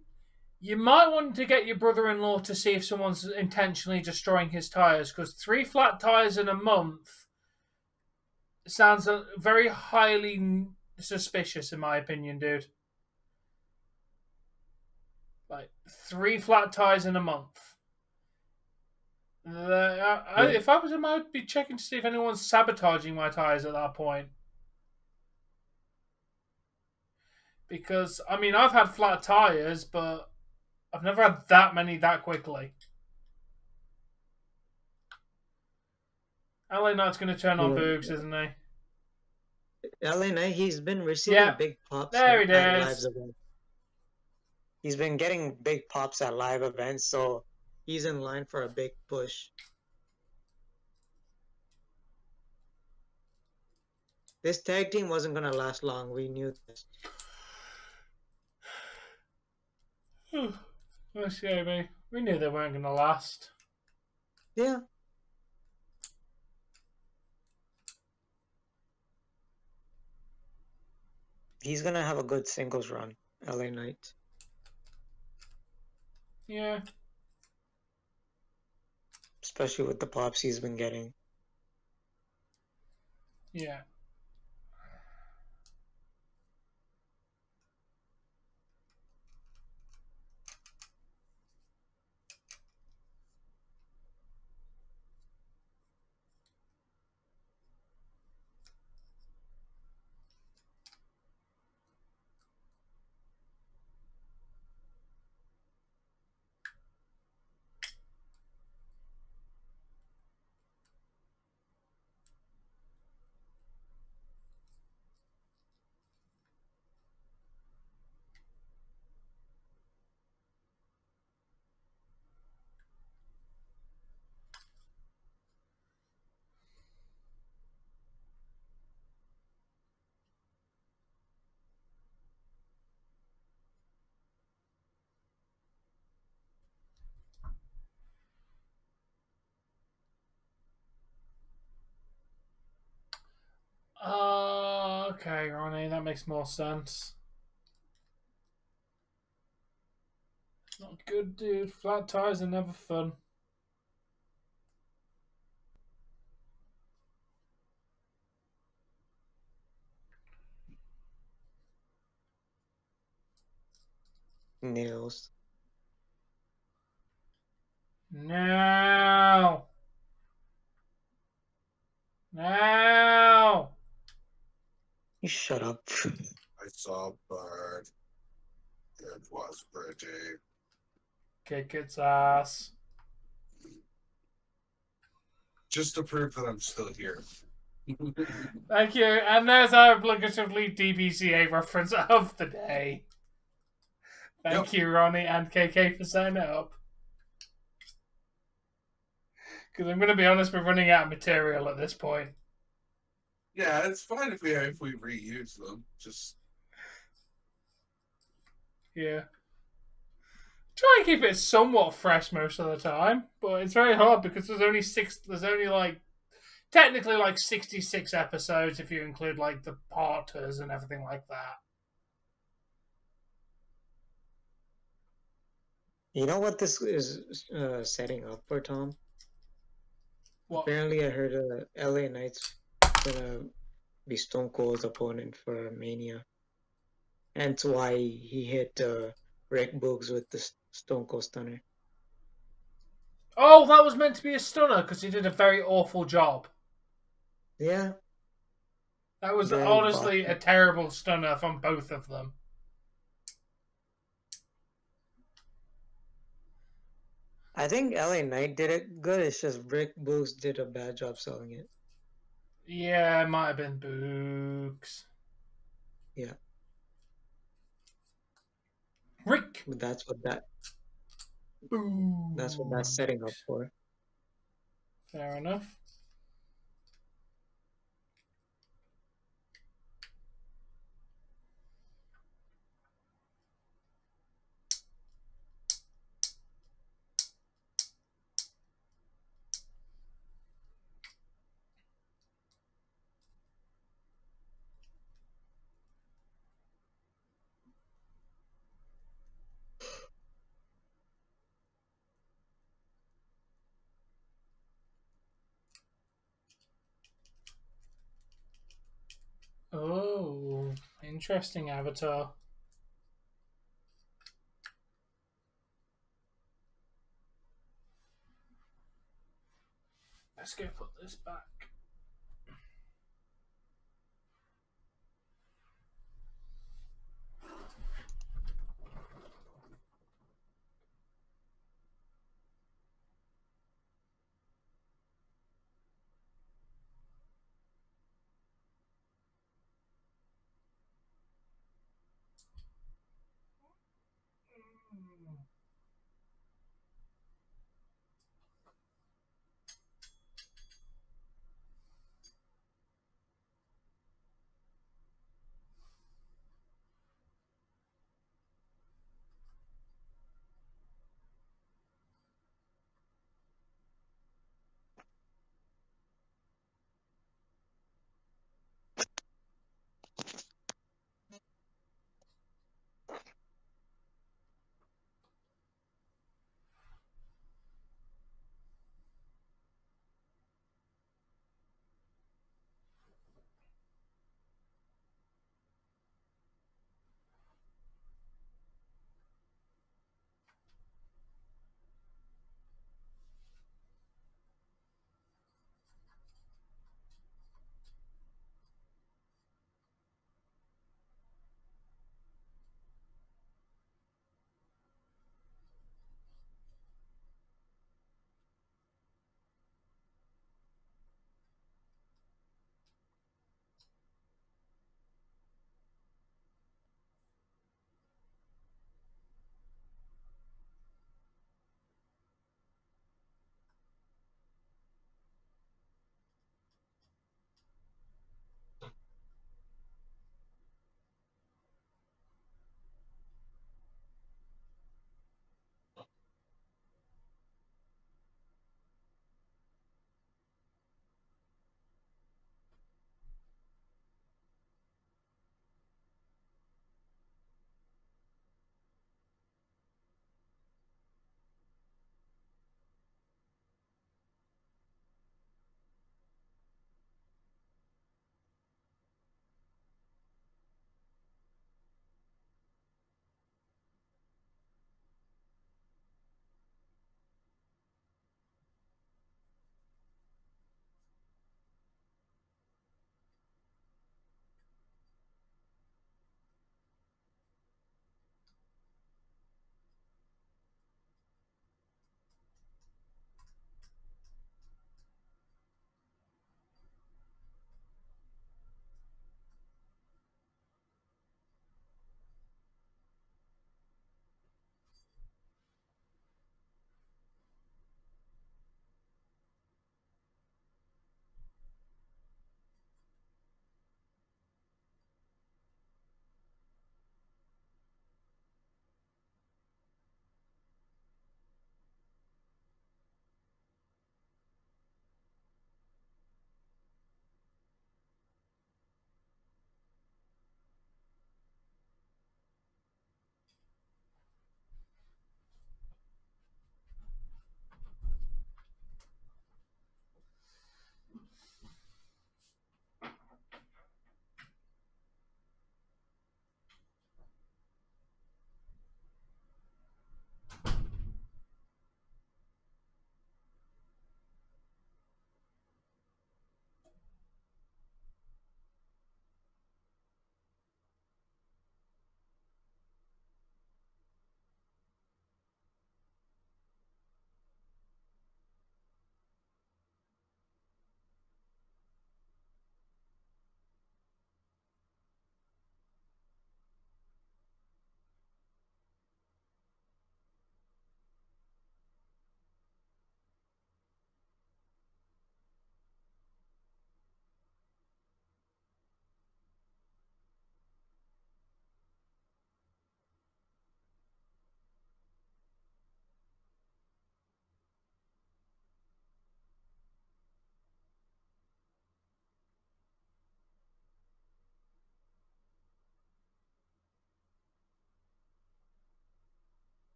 [SPEAKER 1] you might want to get your brother-in-law to see if someone's intentionally destroying his tires, because 3 flat tires in a month sounds very highly suspicious, in my opinion, dude. Like 3 flat tires in a month. If I was him, I'd be checking to see if anyone's sabotaging my tires at that point. Because, I mean, I've had flat tires, but I've never had that many that quickly. LA Knight's going to turn on Boogs, isn't he?
[SPEAKER 5] LA Knight, he's been receiving big pops
[SPEAKER 1] there it
[SPEAKER 5] at
[SPEAKER 1] is.
[SPEAKER 5] live events. He's been getting big pops at live events, so he's in line for a big push. This tag team wasn't going to last long. We knew this.
[SPEAKER 1] That's me. We knew they weren't going to last.
[SPEAKER 5] Yeah. He's going to have a good singles run, LA Knight.
[SPEAKER 1] Yeah.
[SPEAKER 5] Especially with the pops he's been getting.
[SPEAKER 1] Yeah. Okay, Ronnie, that makes more sense. Not good, dude. Flat tires are never fun.
[SPEAKER 5] Nails.
[SPEAKER 1] No. No.
[SPEAKER 5] You shut up.
[SPEAKER 2] I saw a bird. It was pretty.
[SPEAKER 1] Kick its ass.
[SPEAKER 2] Just to prove that I'm still here.
[SPEAKER 1] Thank you. And there's our obligatory DBCA reference of the day. Thank you, Ronnie and KK, for signing up. Because I'm going to be honest, we're running out of material at this point.
[SPEAKER 2] Yeah, it's fine if we reuse them. Just
[SPEAKER 1] yeah. Try and keep it somewhat fresh most of the time, but it's very hard because there's only technically like 66 episodes if you include like the parters and everything like that.
[SPEAKER 5] You know what this is setting up for, Tom?
[SPEAKER 1] What?
[SPEAKER 5] Apparently, I heard LA Knight's gonna be Stone Cold's opponent for Mania. Hence why he hit Rick Boogs with the Stone Cold Stunner.
[SPEAKER 1] Oh, that was meant to be a stunner because he did a very awful job.
[SPEAKER 5] Yeah.
[SPEAKER 1] That was
[SPEAKER 5] Very
[SPEAKER 1] honestly
[SPEAKER 5] botched.
[SPEAKER 1] a terrible stunner from both of them.
[SPEAKER 5] I think LA Knight did it good. It's just Rick Boogs did a bad job selling it.
[SPEAKER 1] Yeah, it might have been Boogs.
[SPEAKER 5] Yeah.
[SPEAKER 1] Rick.
[SPEAKER 5] But that's what
[SPEAKER 1] Boogs.
[SPEAKER 5] that's what that's setting up for.
[SPEAKER 1] Fair enough. Oh, interesting avatar. Let's go put this back.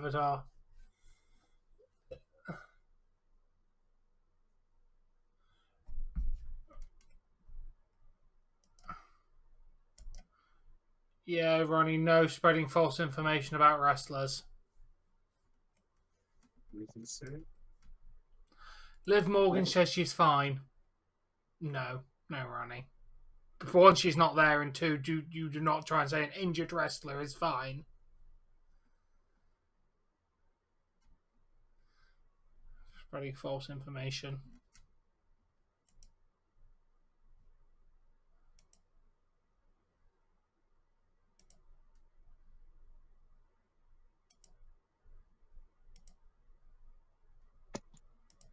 [SPEAKER 1] Avatar. Yeah, Ronnie, no spreading false information about wrestlers. Liv Morgan says she's fine. No, Ronnie. For one, she's not there, and two, you do not try and say an injured wrestler is fine. Spreading false information.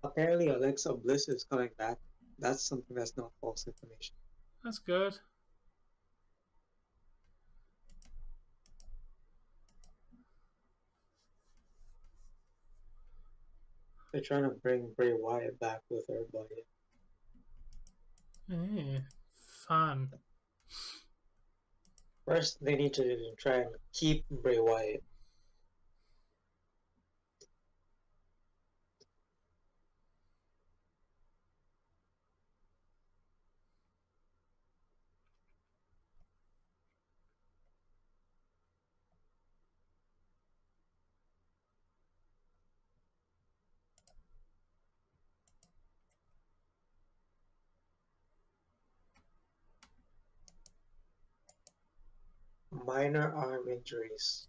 [SPEAKER 5] Apparently, Alexa Bliss is coming back. That's something that's not false information.
[SPEAKER 1] That's good.
[SPEAKER 5] They're trying to bring Bray Wyatt back with her, but
[SPEAKER 1] Fun.
[SPEAKER 5] first they need to try and keep Bray Wyatt. Minor arm injuries.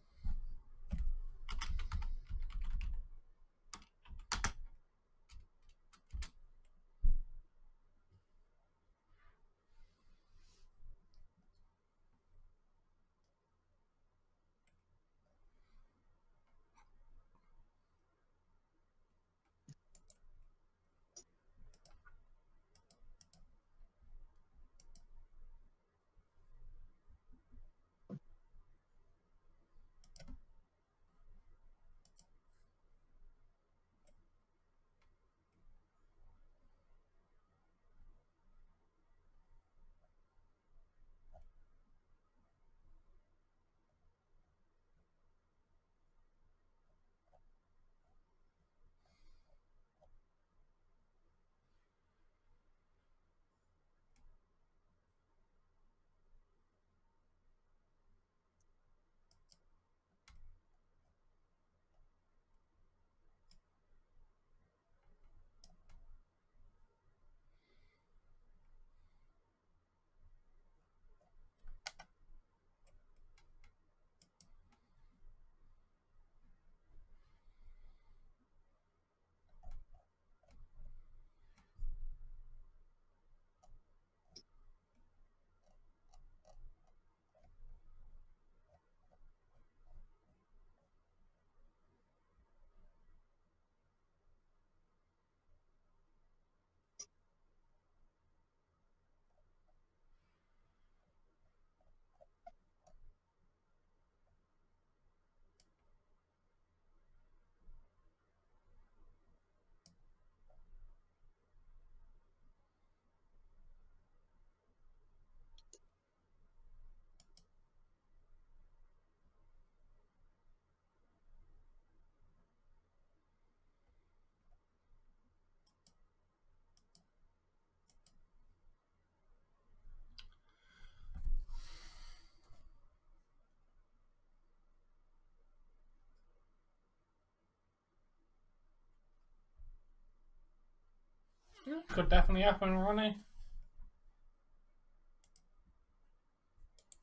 [SPEAKER 1] Yeah, could definitely happen, Ronnie.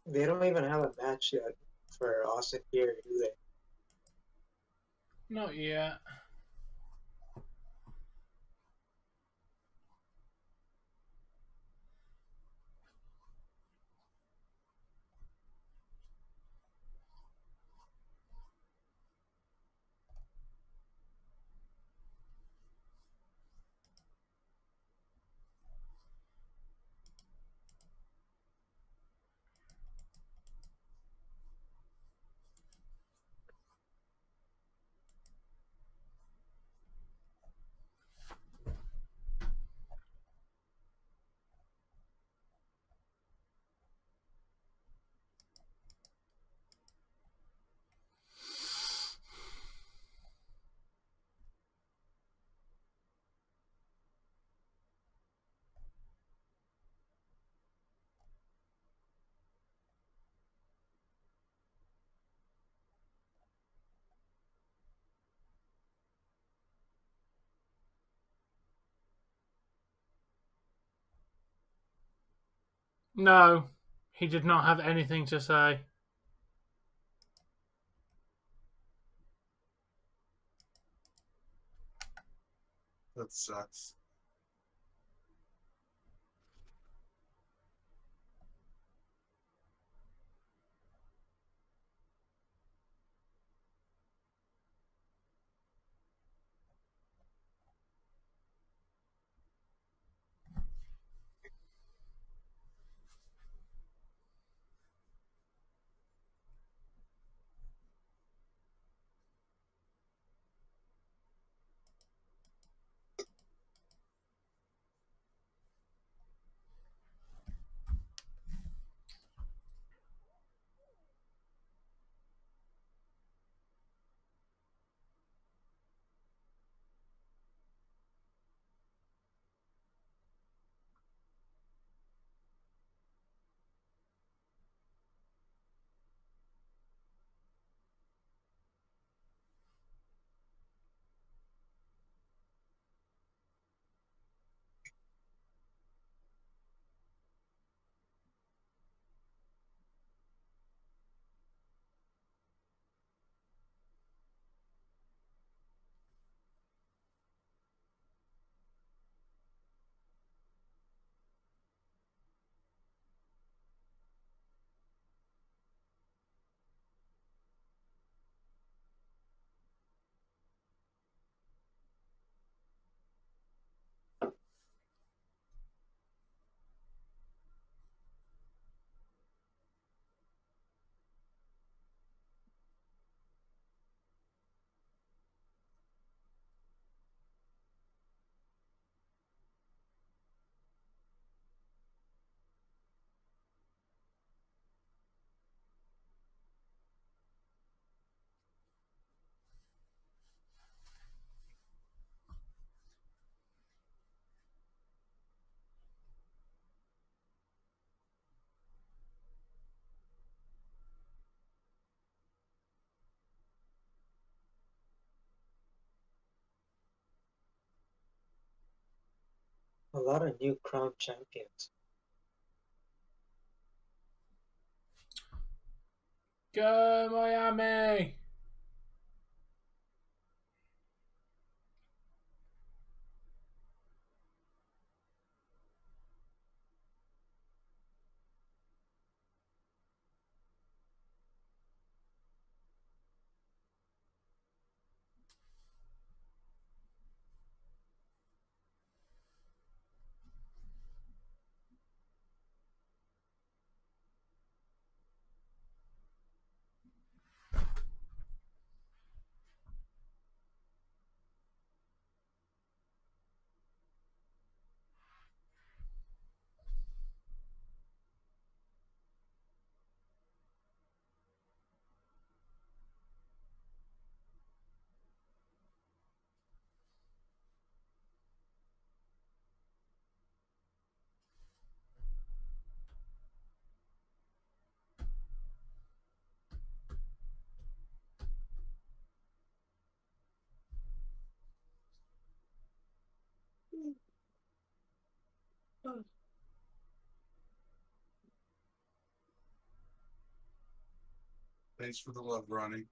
[SPEAKER 5] They don't even have a match yet for Austin Theory, do they?
[SPEAKER 1] Not yet. No, he did not have anything to say.
[SPEAKER 2] That sucks.
[SPEAKER 5] A lot of new crown champions.
[SPEAKER 1] Go Miami!
[SPEAKER 2] Thanks for the love, Ronnie.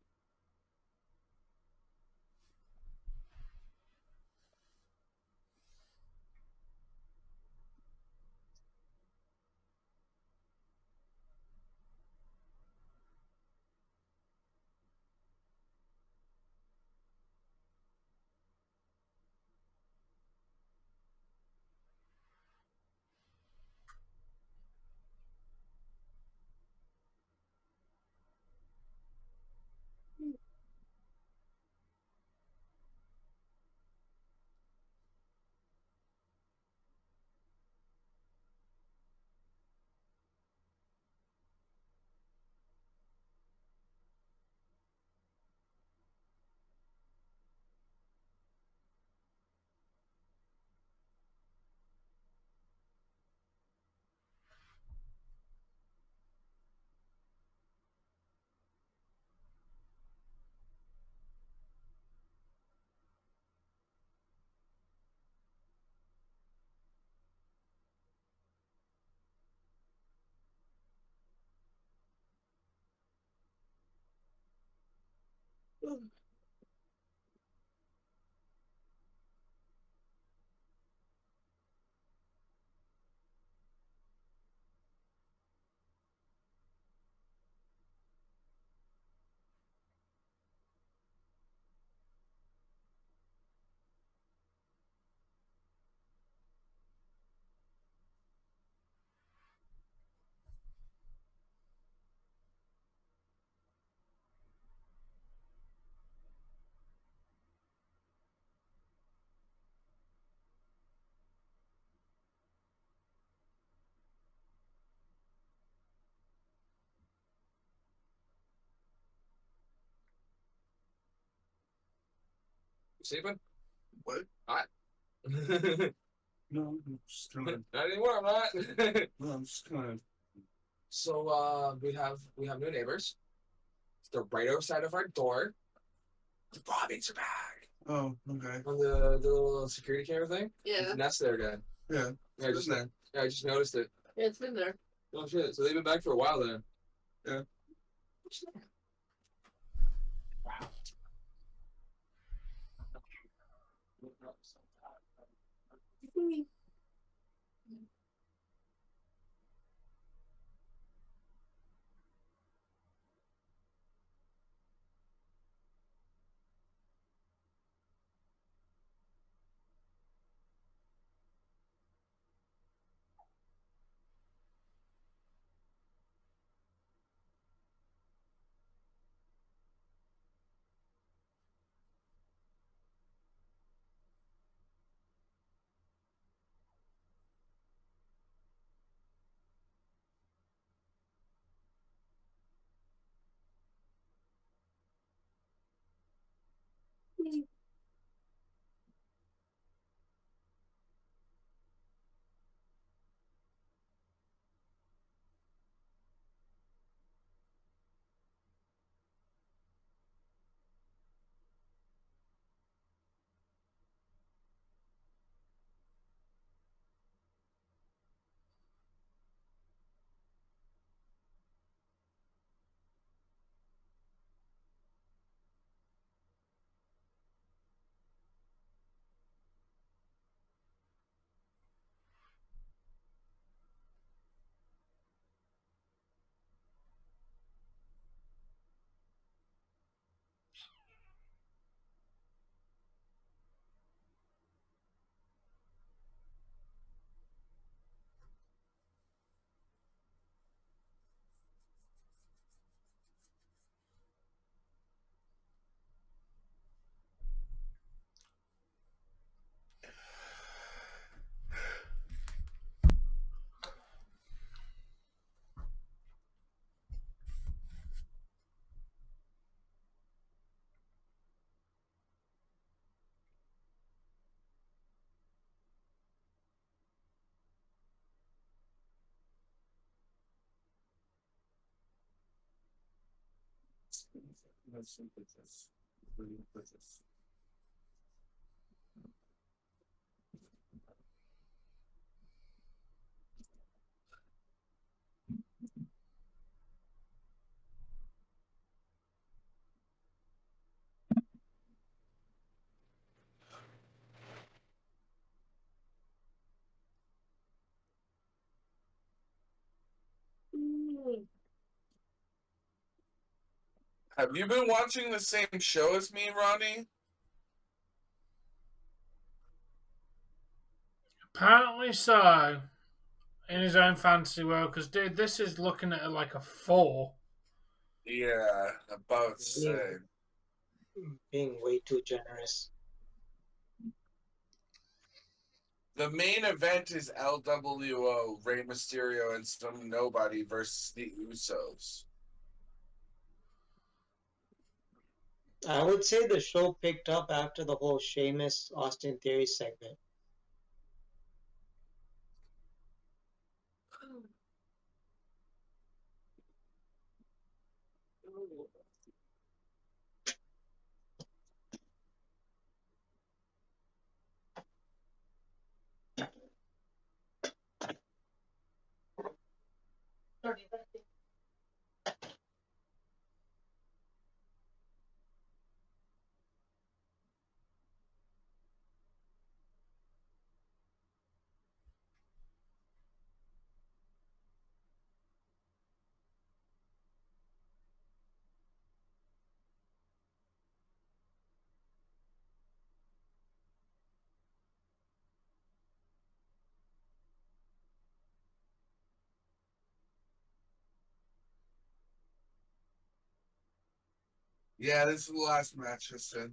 [SPEAKER 3] Sleeping?
[SPEAKER 2] What?
[SPEAKER 3] Hot?
[SPEAKER 2] No, I'm just kind of.
[SPEAKER 3] Not anymore, I'm not.
[SPEAKER 2] No, I'm just kind of.
[SPEAKER 3] So we have new neighbors. They're right outside of our door. The Robins are back.
[SPEAKER 2] Oh, okay.
[SPEAKER 3] On the little security camera thing?
[SPEAKER 6] Yeah.
[SPEAKER 3] There's a nest there again.
[SPEAKER 2] Yeah.
[SPEAKER 3] Yeah, I just noticed it.
[SPEAKER 6] Yeah, it's been there.
[SPEAKER 3] Oh shit. So they've been back for a while then.
[SPEAKER 2] Yeah.
[SPEAKER 3] Wow.
[SPEAKER 2] Have you been watching the same show as me, Ronnie?
[SPEAKER 1] Apparently so. In his own fantasy world, because dude, this is looking at like a 4.
[SPEAKER 2] Yeah, about to say.
[SPEAKER 5] Being way too generous.
[SPEAKER 2] The main event is LWO, Rey Mysterio and some nobody versus the Usos.
[SPEAKER 5] I would say the show picked up after the whole Sheamus Austin Theory segment.
[SPEAKER 2] Yeah, this is the last match I said.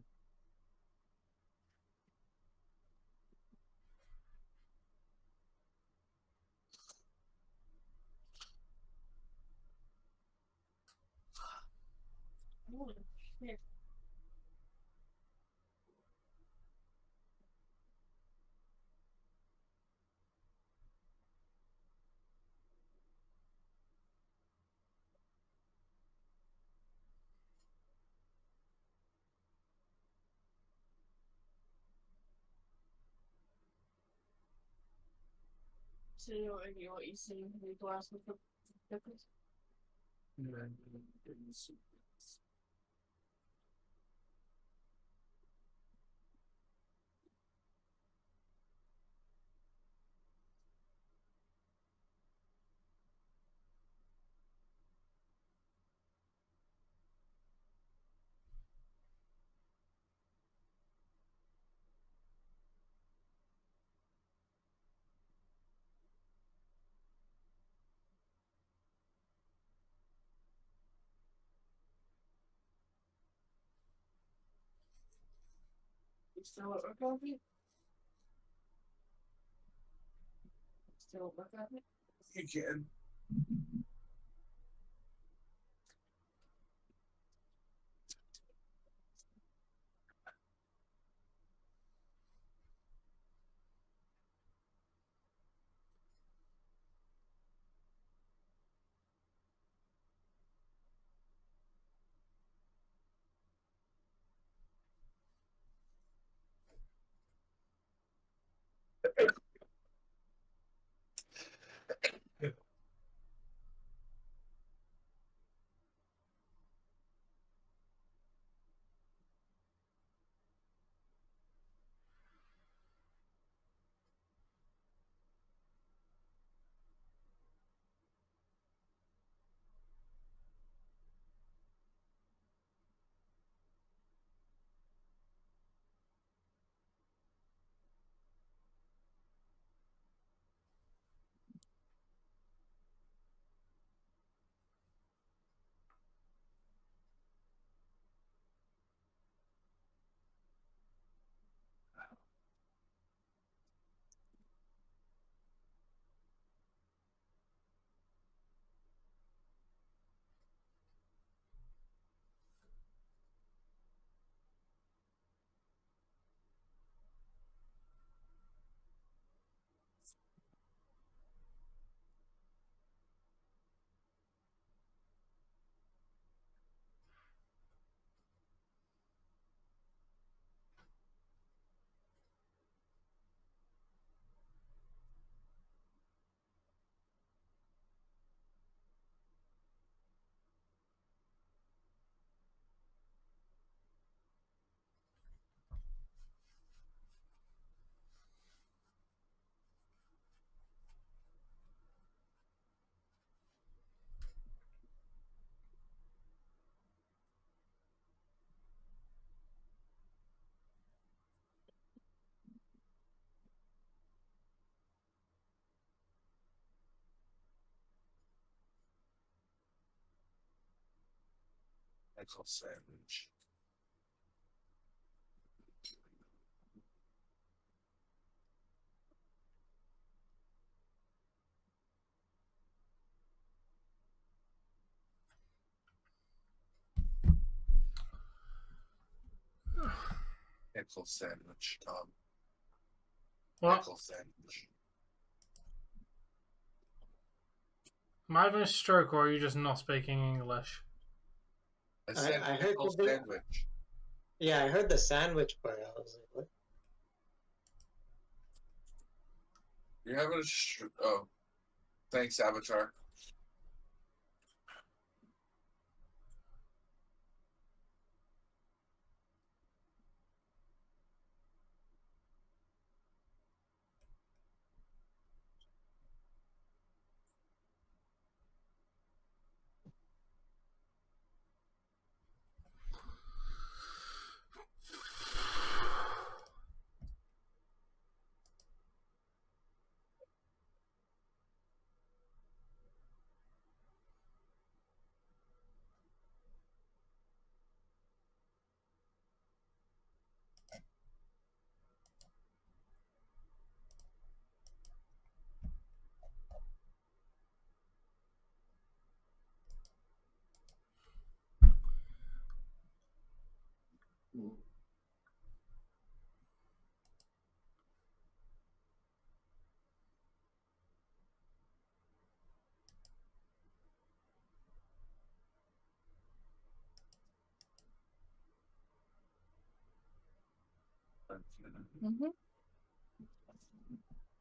[SPEAKER 6] Holy shit. So what you see in the glass with the pickles? You still at work on me? Still at work on me?
[SPEAKER 2] You can. Pickle sandwich. Pickle sandwich, Tom.
[SPEAKER 1] What?
[SPEAKER 2] Pickle sandwich.
[SPEAKER 1] Am I having a stroke or are you just not speaking English?
[SPEAKER 2] I said
[SPEAKER 5] I heard
[SPEAKER 2] pickle
[SPEAKER 5] the
[SPEAKER 2] sandwich.
[SPEAKER 5] Yeah, I heard the sandwich part. I was like, what?
[SPEAKER 2] You're having a oh, thanks, Avatar.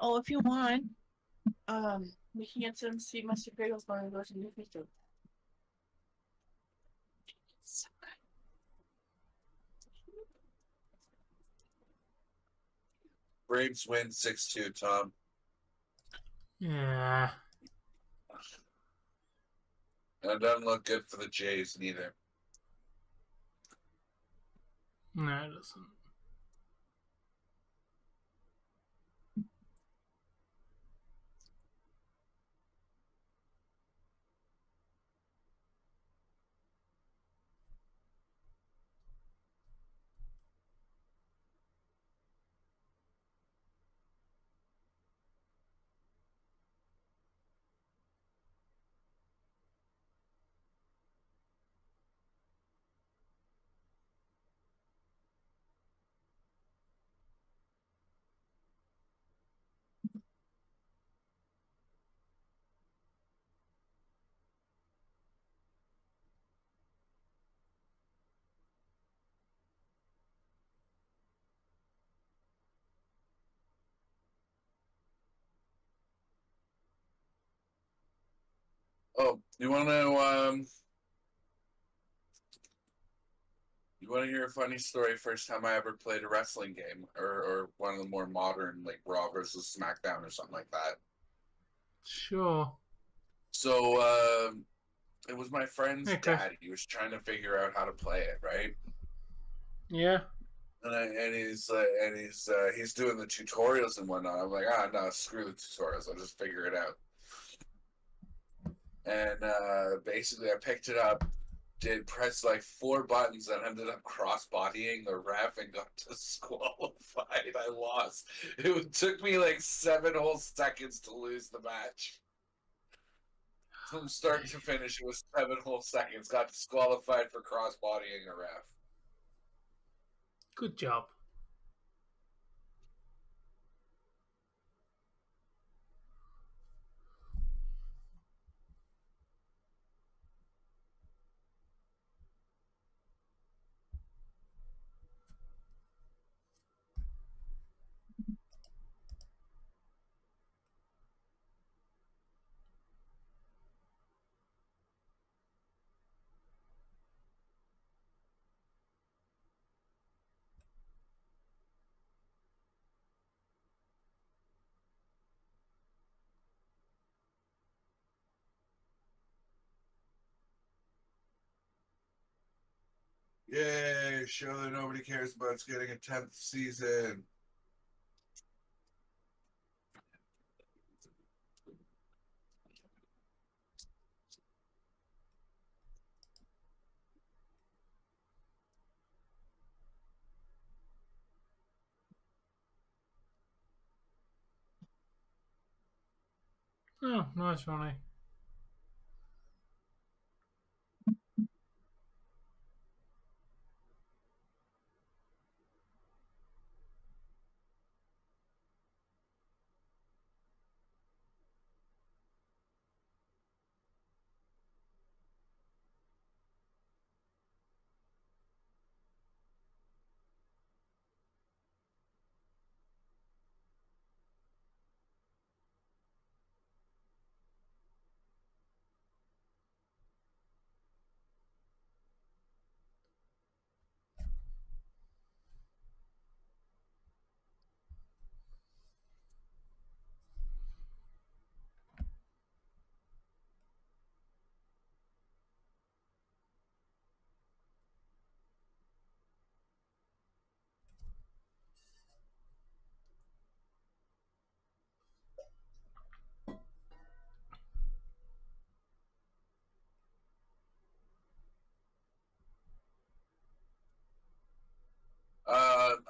[SPEAKER 6] Oh, if you want, we can get some sweet mustard bagels when we go to New York. So good.
[SPEAKER 2] Braves win 6-2, Tom.
[SPEAKER 1] Yeah.
[SPEAKER 2] And it doesn't look good for the Jays neither.
[SPEAKER 1] No, it doesn't.
[SPEAKER 2] Oh, you want to hear a funny story? First time I ever played a wrestling game, or one of the more modern, like Raw versus SmackDown or something like that.
[SPEAKER 1] Sure.
[SPEAKER 2] So it was my friend's
[SPEAKER 1] Hey, Chris.
[SPEAKER 2] dad. He was trying to figure out how to play it, right?
[SPEAKER 1] Yeah.
[SPEAKER 2] And he's doing the tutorials and whatnot. I'm like, no, screw the tutorials. I'll just figure it out. And basically, I picked it up, did press like 4 buttons, and ended up cross-bodying the ref and got disqualified. I lost. It took me like 7 whole seconds to lose the match. From start to finish, it was 7 whole seconds. Got disqualified for cross-bodying a ref.
[SPEAKER 1] Good job.
[SPEAKER 2] Yay! Show that nobody cares about it's getting a 10th season.
[SPEAKER 1] Oh, nice, Ronnie.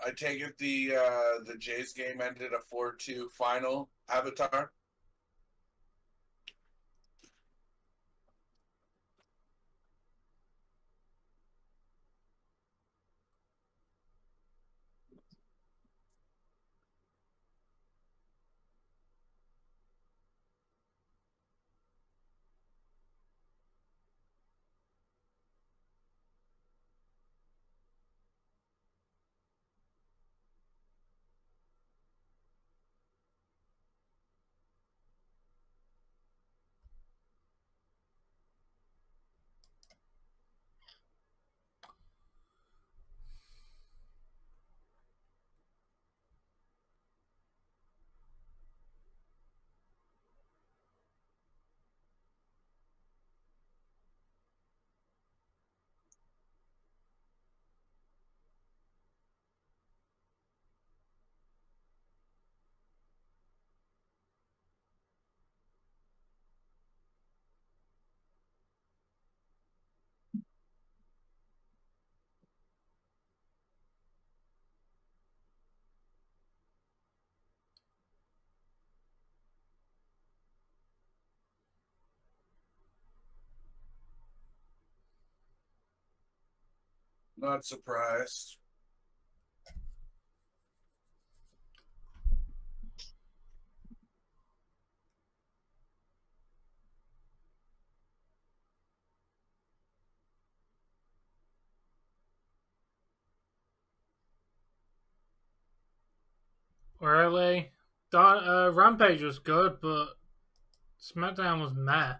[SPEAKER 2] I take it the Jays game ended a 4-2 final. Avatar. Not surprised.
[SPEAKER 1] Really? Rampage was good, but Smackdown was meh.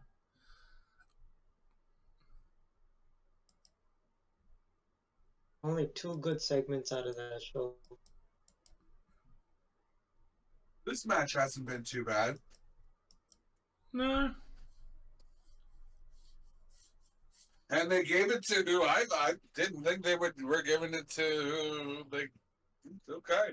[SPEAKER 5] Only 2 good segments out of that show.
[SPEAKER 2] This match hasn't been too bad.
[SPEAKER 1] No.
[SPEAKER 2] And they gave it to who I didn't think they were giving it to. Like, okay.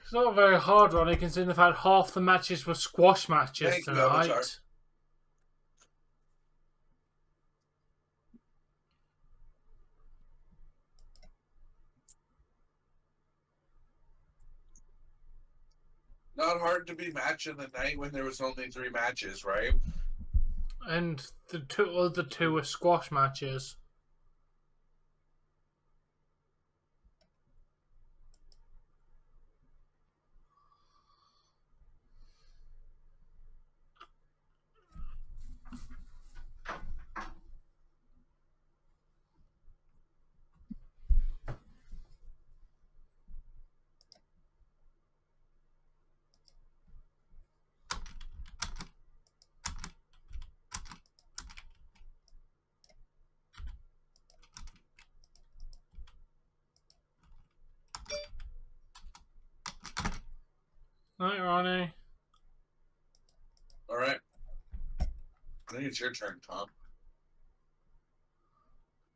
[SPEAKER 1] It's not very hard, Ronnie, considering the fact half the matches were squash matches
[SPEAKER 2] Thank you,
[SPEAKER 1] tonight.
[SPEAKER 2] Avatar. Not hard to be match of the night when there was only 3 matches, right?
[SPEAKER 1] And the other two were squash matches. Right, Ronnie.
[SPEAKER 2] All right. I think it's your turn, Tom.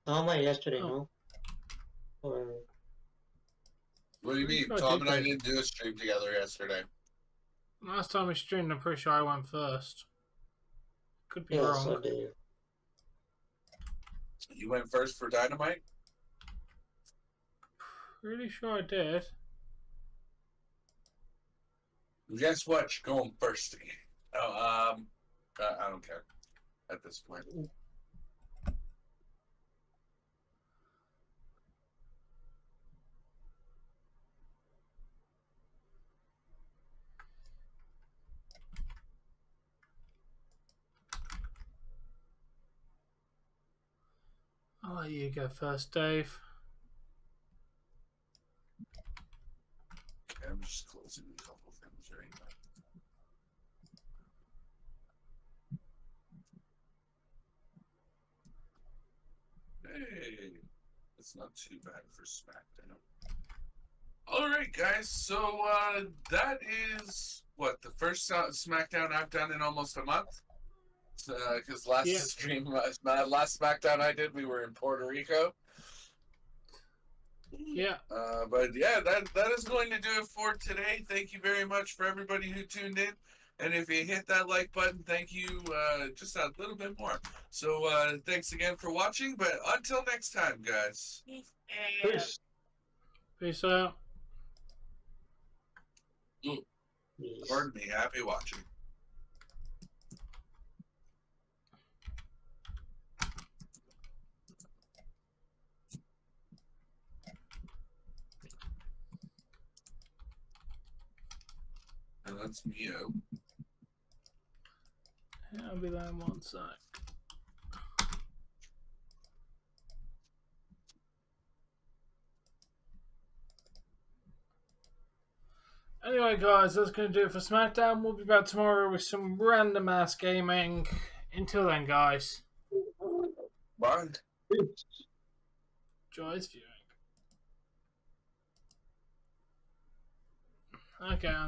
[SPEAKER 5] How am I yesterday,
[SPEAKER 1] Oh.
[SPEAKER 5] no? Or
[SPEAKER 2] What do you mean?
[SPEAKER 1] Sure,
[SPEAKER 2] Tom and I
[SPEAKER 1] did
[SPEAKER 2] didn't do a stream together yesterday.
[SPEAKER 1] Last time we streamed, I'm pretty sure I went first. Could be
[SPEAKER 5] yeah,
[SPEAKER 1] wrong.
[SPEAKER 5] so Dave.
[SPEAKER 2] You went first for Dynamite?
[SPEAKER 1] Pretty sure I did.
[SPEAKER 2] Guess what? You're going first again. Oh, I don't care at this point.
[SPEAKER 1] I'll let you go first, Dave.
[SPEAKER 2] Okay, I'm just closing a couple things right now. Hey, it's not too bad for SmackDown. All right, guys. So that is what the first SmackDown I've done in almost a month. Because last last SmackDown I did, we were in Puerto Rico.
[SPEAKER 1] Yeah.
[SPEAKER 2] But yeah, that is going to do it for today. Thank you very much for everybody who tuned in. And if you hit that like button, thank you just a little bit more. So thanks again for watching. But until next time, guys.
[SPEAKER 5] Peace.
[SPEAKER 1] Peace out.
[SPEAKER 2] Pardon me. Happy watching. And that's me out.
[SPEAKER 1] Yeah, I'll be there in 1 sec. Anyway, guys, that's going to do it for SmackDown. We'll be back tomorrow with some random ass gaming. Until then, guys.
[SPEAKER 2] Bye.
[SPEAKER 1] Joy's viewing. Okay.